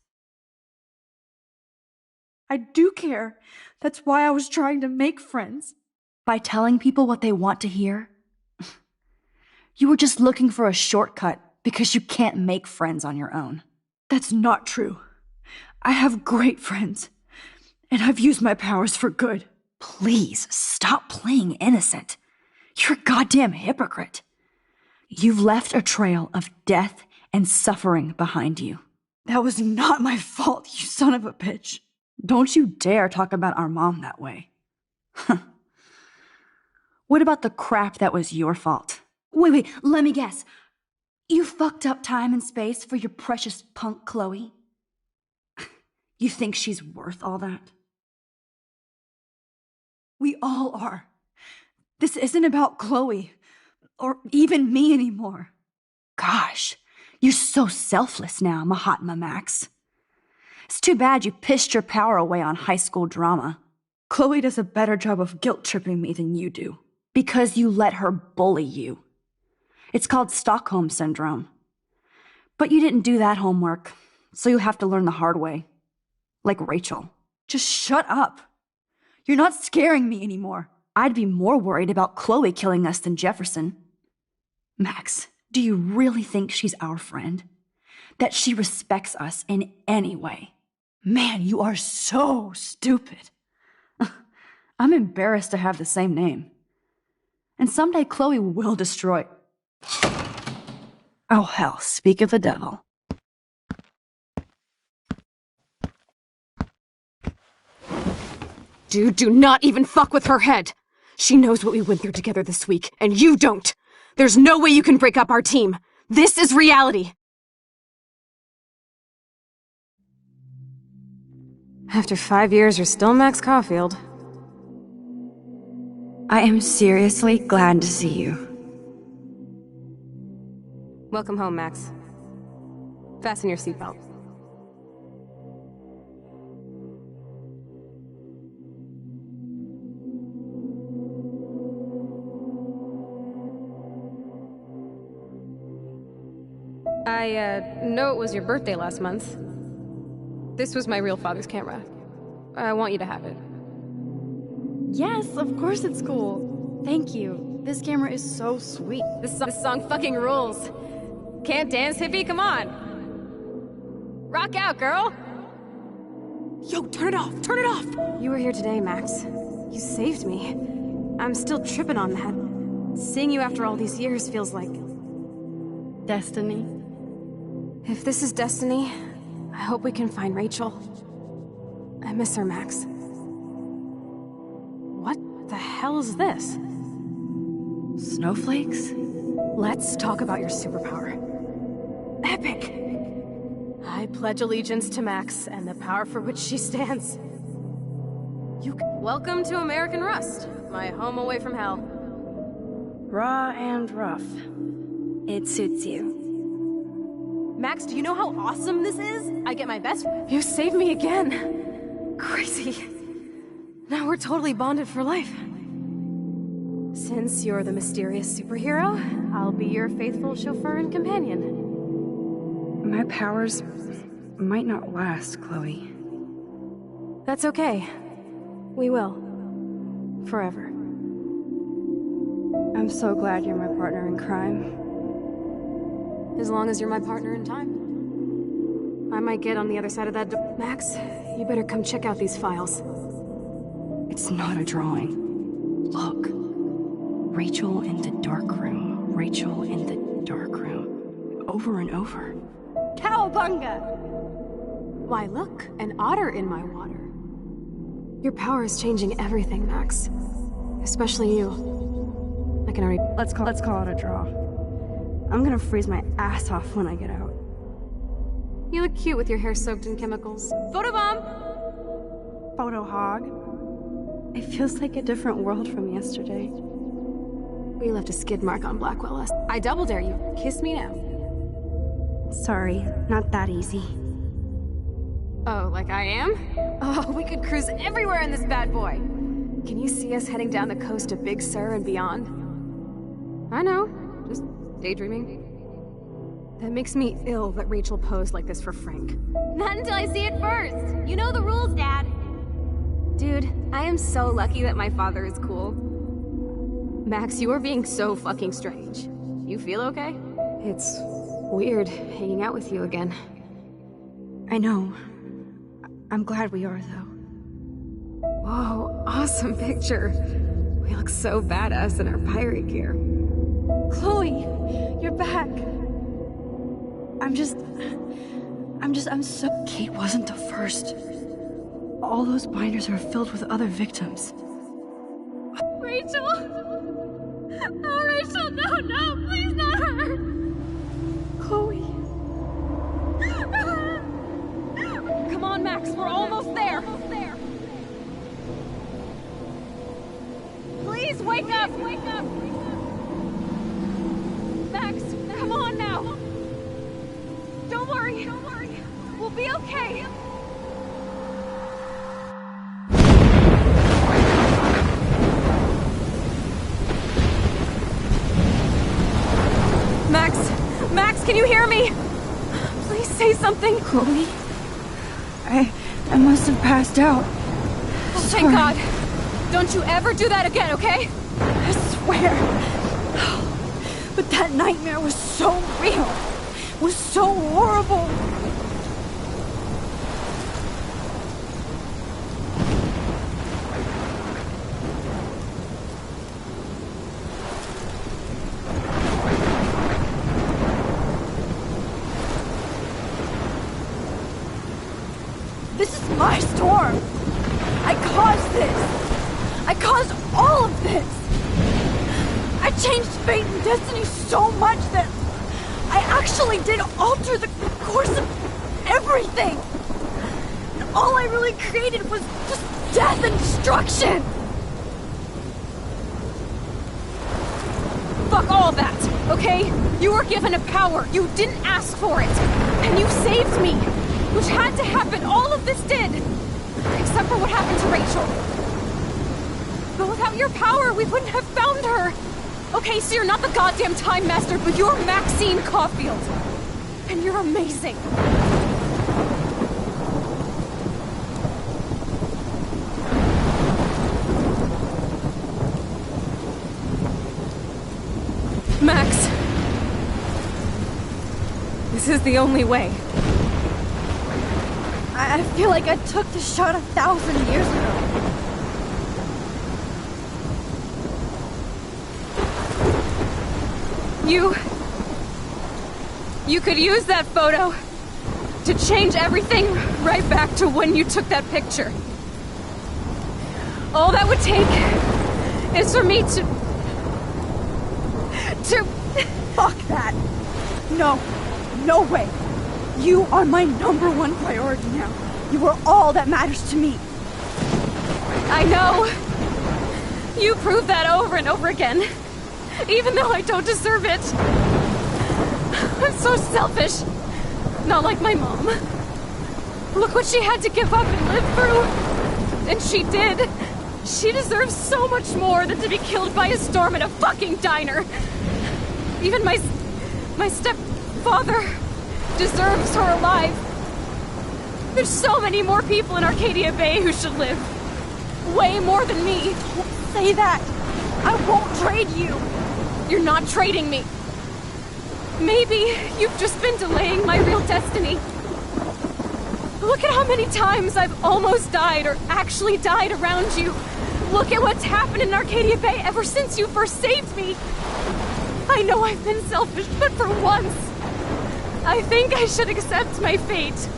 I do care. That's why I was trying to make friends. By telling people what they want to hear? You were just looking for a shortcut because you can't make friends on your own. That's not true. I have great friends, and I've used my powers for good. Please, stop playing innocent. You're a goddamn hypocrite. You've left a trail of death and suffering behind you. That was not my fault, you son of a bitch. Don't you dare talk about our mom that way. What about the crap that was your fault? Wait, let me guess. You fucked up time and space for your precious punk Chloe? You think she's worth all that? We all are. This isn't about Chloe, or even me anymore. Gosh, you're so selfless now, Mahatma Max. It's too bad you pissed your power away on high school drama. Chloe does a better job of guilt-tripping me than you do. Because you let her bully you. It's called Stockholm Syndrome. But you didn't do that homework, so you'll have to learn the hard way. Like Rachel. Just shut up. You're not scaring me anymore. I'd be more worried about Chloe killing us than Jefferson. Max, do you really think she's our friend? That she respects us in any way? Man, you are so stupid. I'm embarrassed to have the same name. And someday Chloe will destroy... Oh hell, speak of the devil. Dude, do not even fuck with her head. She knows what we went through together this week, and you don't. There's no way you can break up our team. This is reality. After 5 years, you're still Max Caulfield. I am seriously glad to see you. Welcome home, Max. Fasten your seatbelt. I know it was your birthday last month. This was my real father's camera. I want you to have it. Yes, of course it's cool. Thank you. This camera is so sweet. This song fucking rules. Can't dance, hippie? Come on. Rock out, girl. Yo, turn it off. Turn it off. You were here today, Max. You saved me. I'm still tripping on that. Seeing you after all these years feels like... destiny. If this is destiny, I hope we can find Rachel. I miss her, Max. What the hell is this? Snowflakes? Let's talk about your superpower. Epic! I pledge allegiance to Max and the power for which she stands. Welcome to American Rust, my home away from hell. Raw and rough. It suits you. Max, do you know how awesome this is? I get my best... You saved me again. Crazy. Now we're totally bonded for life. Since you're the mysterious superhero, I'll be your faithful chauffeur and companion. My powers might not last, Chloe. That's okay. We will. Forever. I'm so glad you're my partner in crime. As long as you're my partner in time. I might get on the other side of that door. Max, you better come check out these files. It's not a drawing. Look. Rachel in the dark room. Rachel in the dark room. Over and over. Cowabunga! Why, look, an otter in my water. Your power is changing everything, Max. Especially you. I can already— Let's call it a draw. I'm gonna freeze my ass off when I get out. You look cute with your hair soaked in chemicals. Photobomb! Photo hog. It feels like a different world from yesterday. We left a skid mark on Blackwell last— I double dare you. Kiss me now. Sorry, not that easy. Oh, like I am? Oh, we could cruise everywhere in this bad boy. Can you see us heading down the coast of Big Sur and beyond? I know, just daydreaming. That makes me ill that Rachel posed like this for Frank. Not until I see it first. You know the rules, Dad. Dude, I am so lucky that my father is cool. Max, you are being so fucking strange. You feel okay? It's weird hanging out with you again. I know. I'm glad we are, though. Whoa, awesome picture. We look so badass in our pirate gear. Chloe, you're back. I'm so... Kate wasn't the first. All those binders are filled with other victims. Rachel! Oh, Rachel, no, please not her! Chloe. Come on, Max, we're almost there. Please wake up! Max, come on now. Don't worry. We'll be okay. Max, can you hear me? Please say something. Chloe? I must have passed out. Oh, thank God. Don't you ever do that again, okay? I swear. But that nightmare was so real. It was so horrible. This is my storm. I caused this. I caused all of this. I changed fate and destiny so much that I actually did alter the course of everything. And all I really created was just death and destruction. Fuck all that, okay? You were given a power. You didn't ask for it. And you saved me. Which had to happen. All of this did. Except for what happened to Rachel. But without your power, we wouldn't have found her. Okay, so you're not the goddamn Time Master, but you're Maxine Caulfield. And you're amazing. Max. This is the only way. I feel like I took the shot 1,000 years ago. You could use that photo to change everything right back to when you took that picture. All that would take is for me to... Fuck that. No way. You are my #1 priority now. You are all that matters to me. I know. You prove that over and over again. Even though I don't deserve it. I'm so selfish. Not like my mom. Look what she had to give up and live through. And she did. She deserves so much more than to be killed by a storm in a fucking diner. Even my stepfather deserves her alive. There's so many more people in Arcadia Bay who should live. Way more than me. Don't say that. I won't trade you. You're not trading me. Maybe you've just been delaying my real destiny. Look at how many times I've almost died or actually died around you. Look at what's happened in Arcadia Bay ever since you first saved me. I know I've been selfish, but for once, I think I should accept my fate.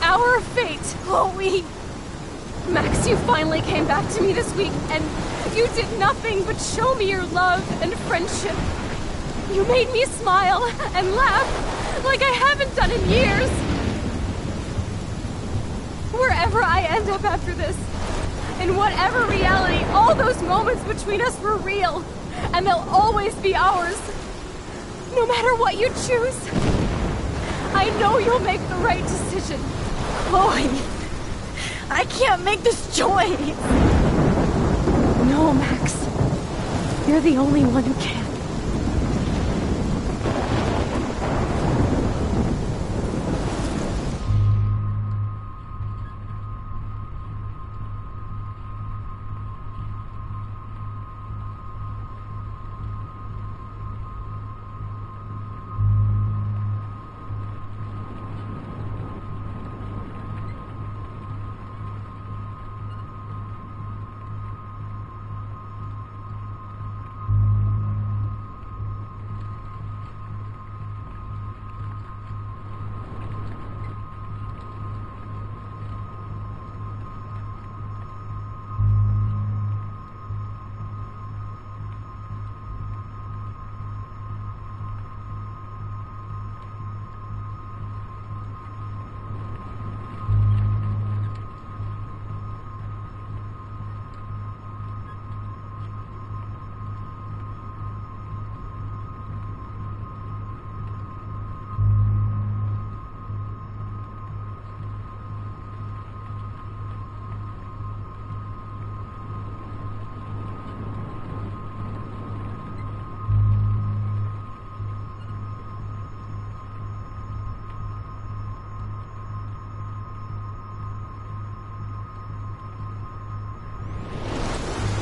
Our fate, Chloe. Max, you finally came back to me this week, and you did nothing but show me your love and friendship. You made me smile and laugh like I haven't done in years. Wherever I end up after this, in whatever reality, all those moments between us were real, and they'll always be ours. No matter what you choose, I know you'll make the right decision. Chloe, I can't make this choice. No, Max. You're the only one who can.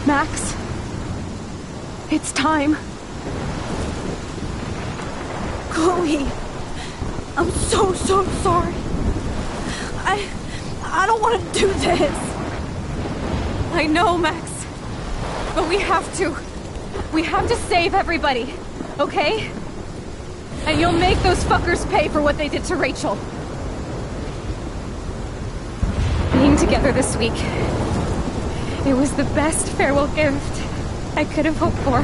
Max, it's time. Chloe, I'm so sorry. I don't want to do this. I know, Max, but we have to. We have to save everybody, okay? And you'll make those fuckers pay for what they did to Rachel. Being together this week, it was the best farewell gift I could have hoped for.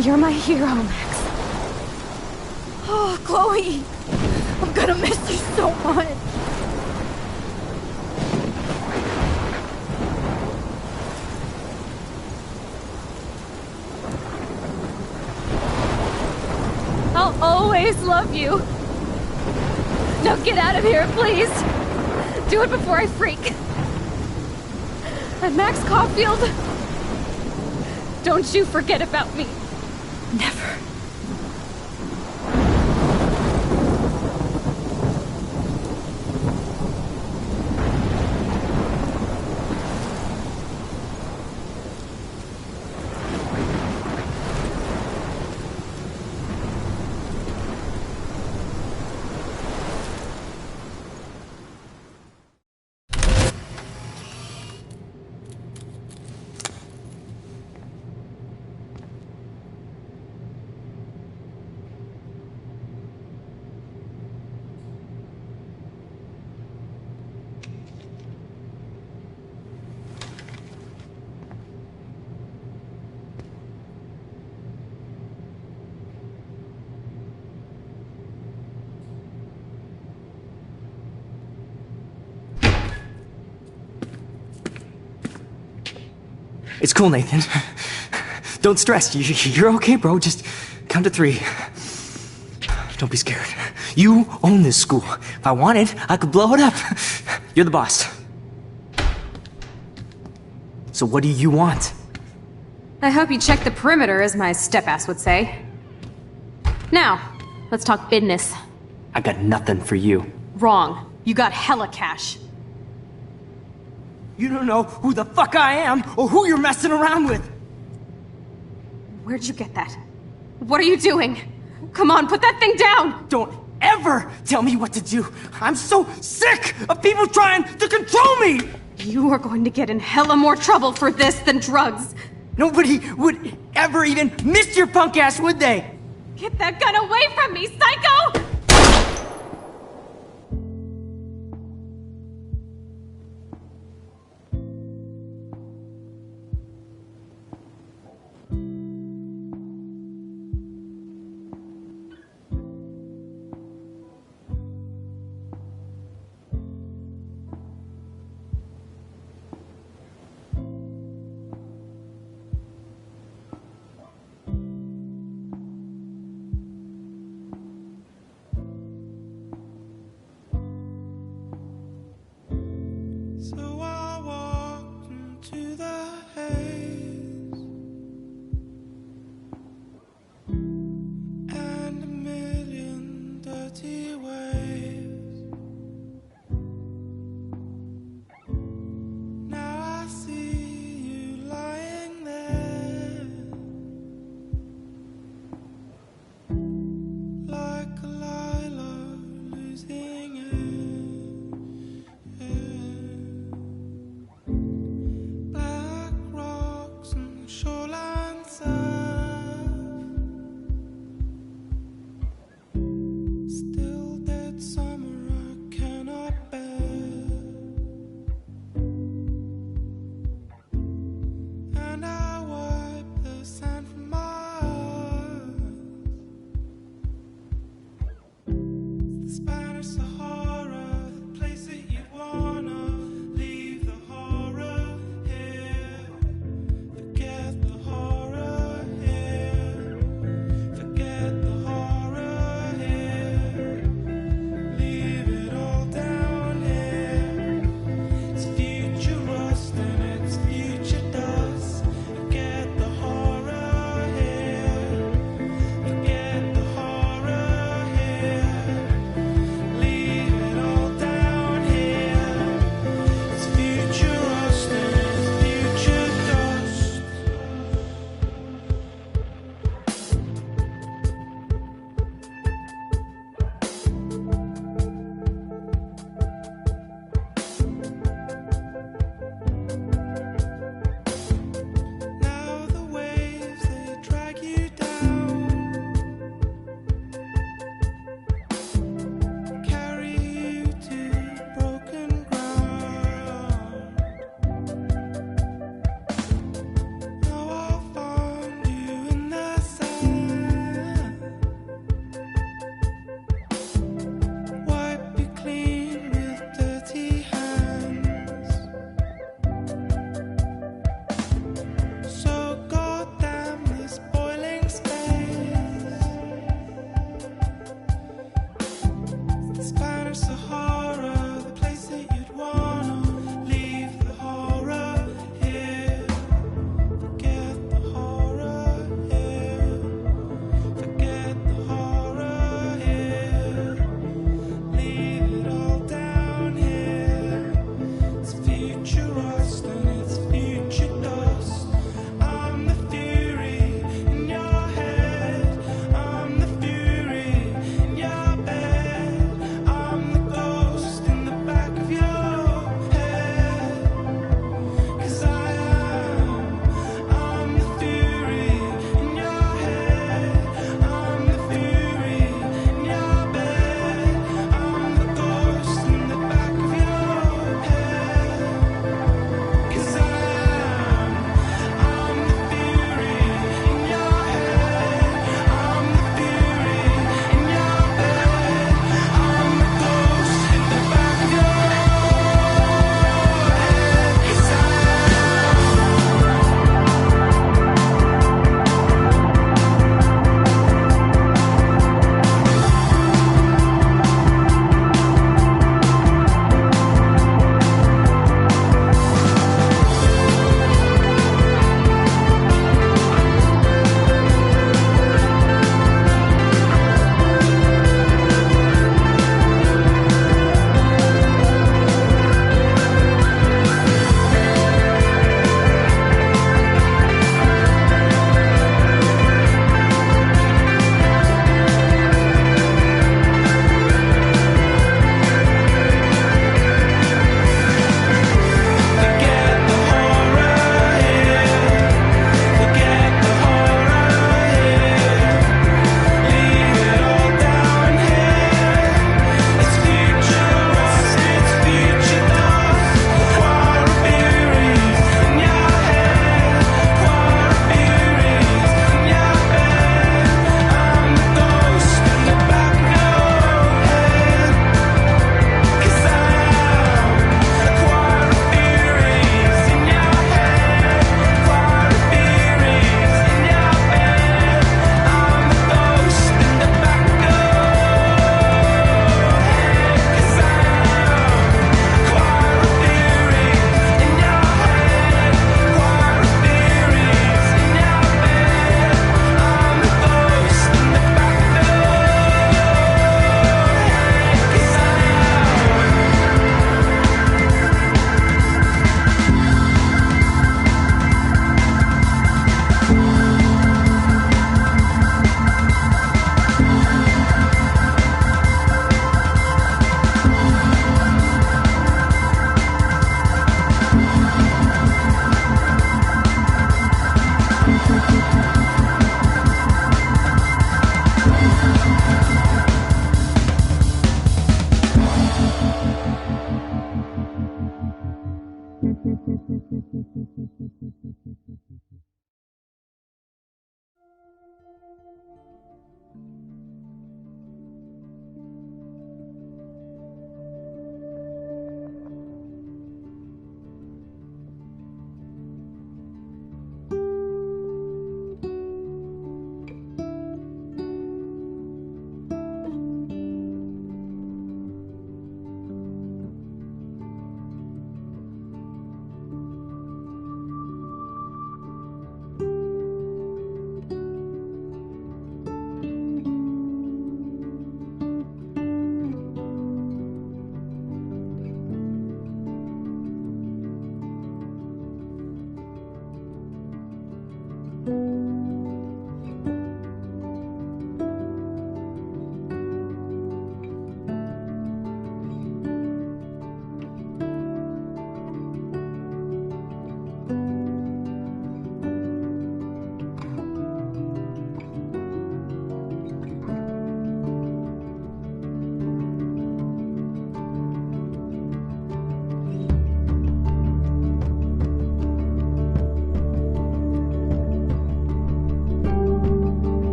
You're my hero, Max. Oh, Chloe, I'm gonna miss you so much. I'll always love you. Now get out of here, please. Do it before I freak. And Max Caulfield, don't you forget about me. Never. It's cool, Nathan. Don't stress. You're okay, bro. Just count to 3. Don't be scared. You own this school. If I wanted, I could blow it up. You're the boss. So what do you want? I hope you check the perimeter, as my step-ass would say. Now, let's talk business. I got nothing for you. Wrong. You got hella cash. You don't know who the fuck I am or who you're messing around with. Where'd you get that? What are you doing? Come on, put that thing down! Don't ever tell me what to do. I'm so sick of people trying to control me! You are going to get in hella more trouble for this than drugs. Nobody would ever even miss your punk ass, would they? Get that gun away from me, psycho!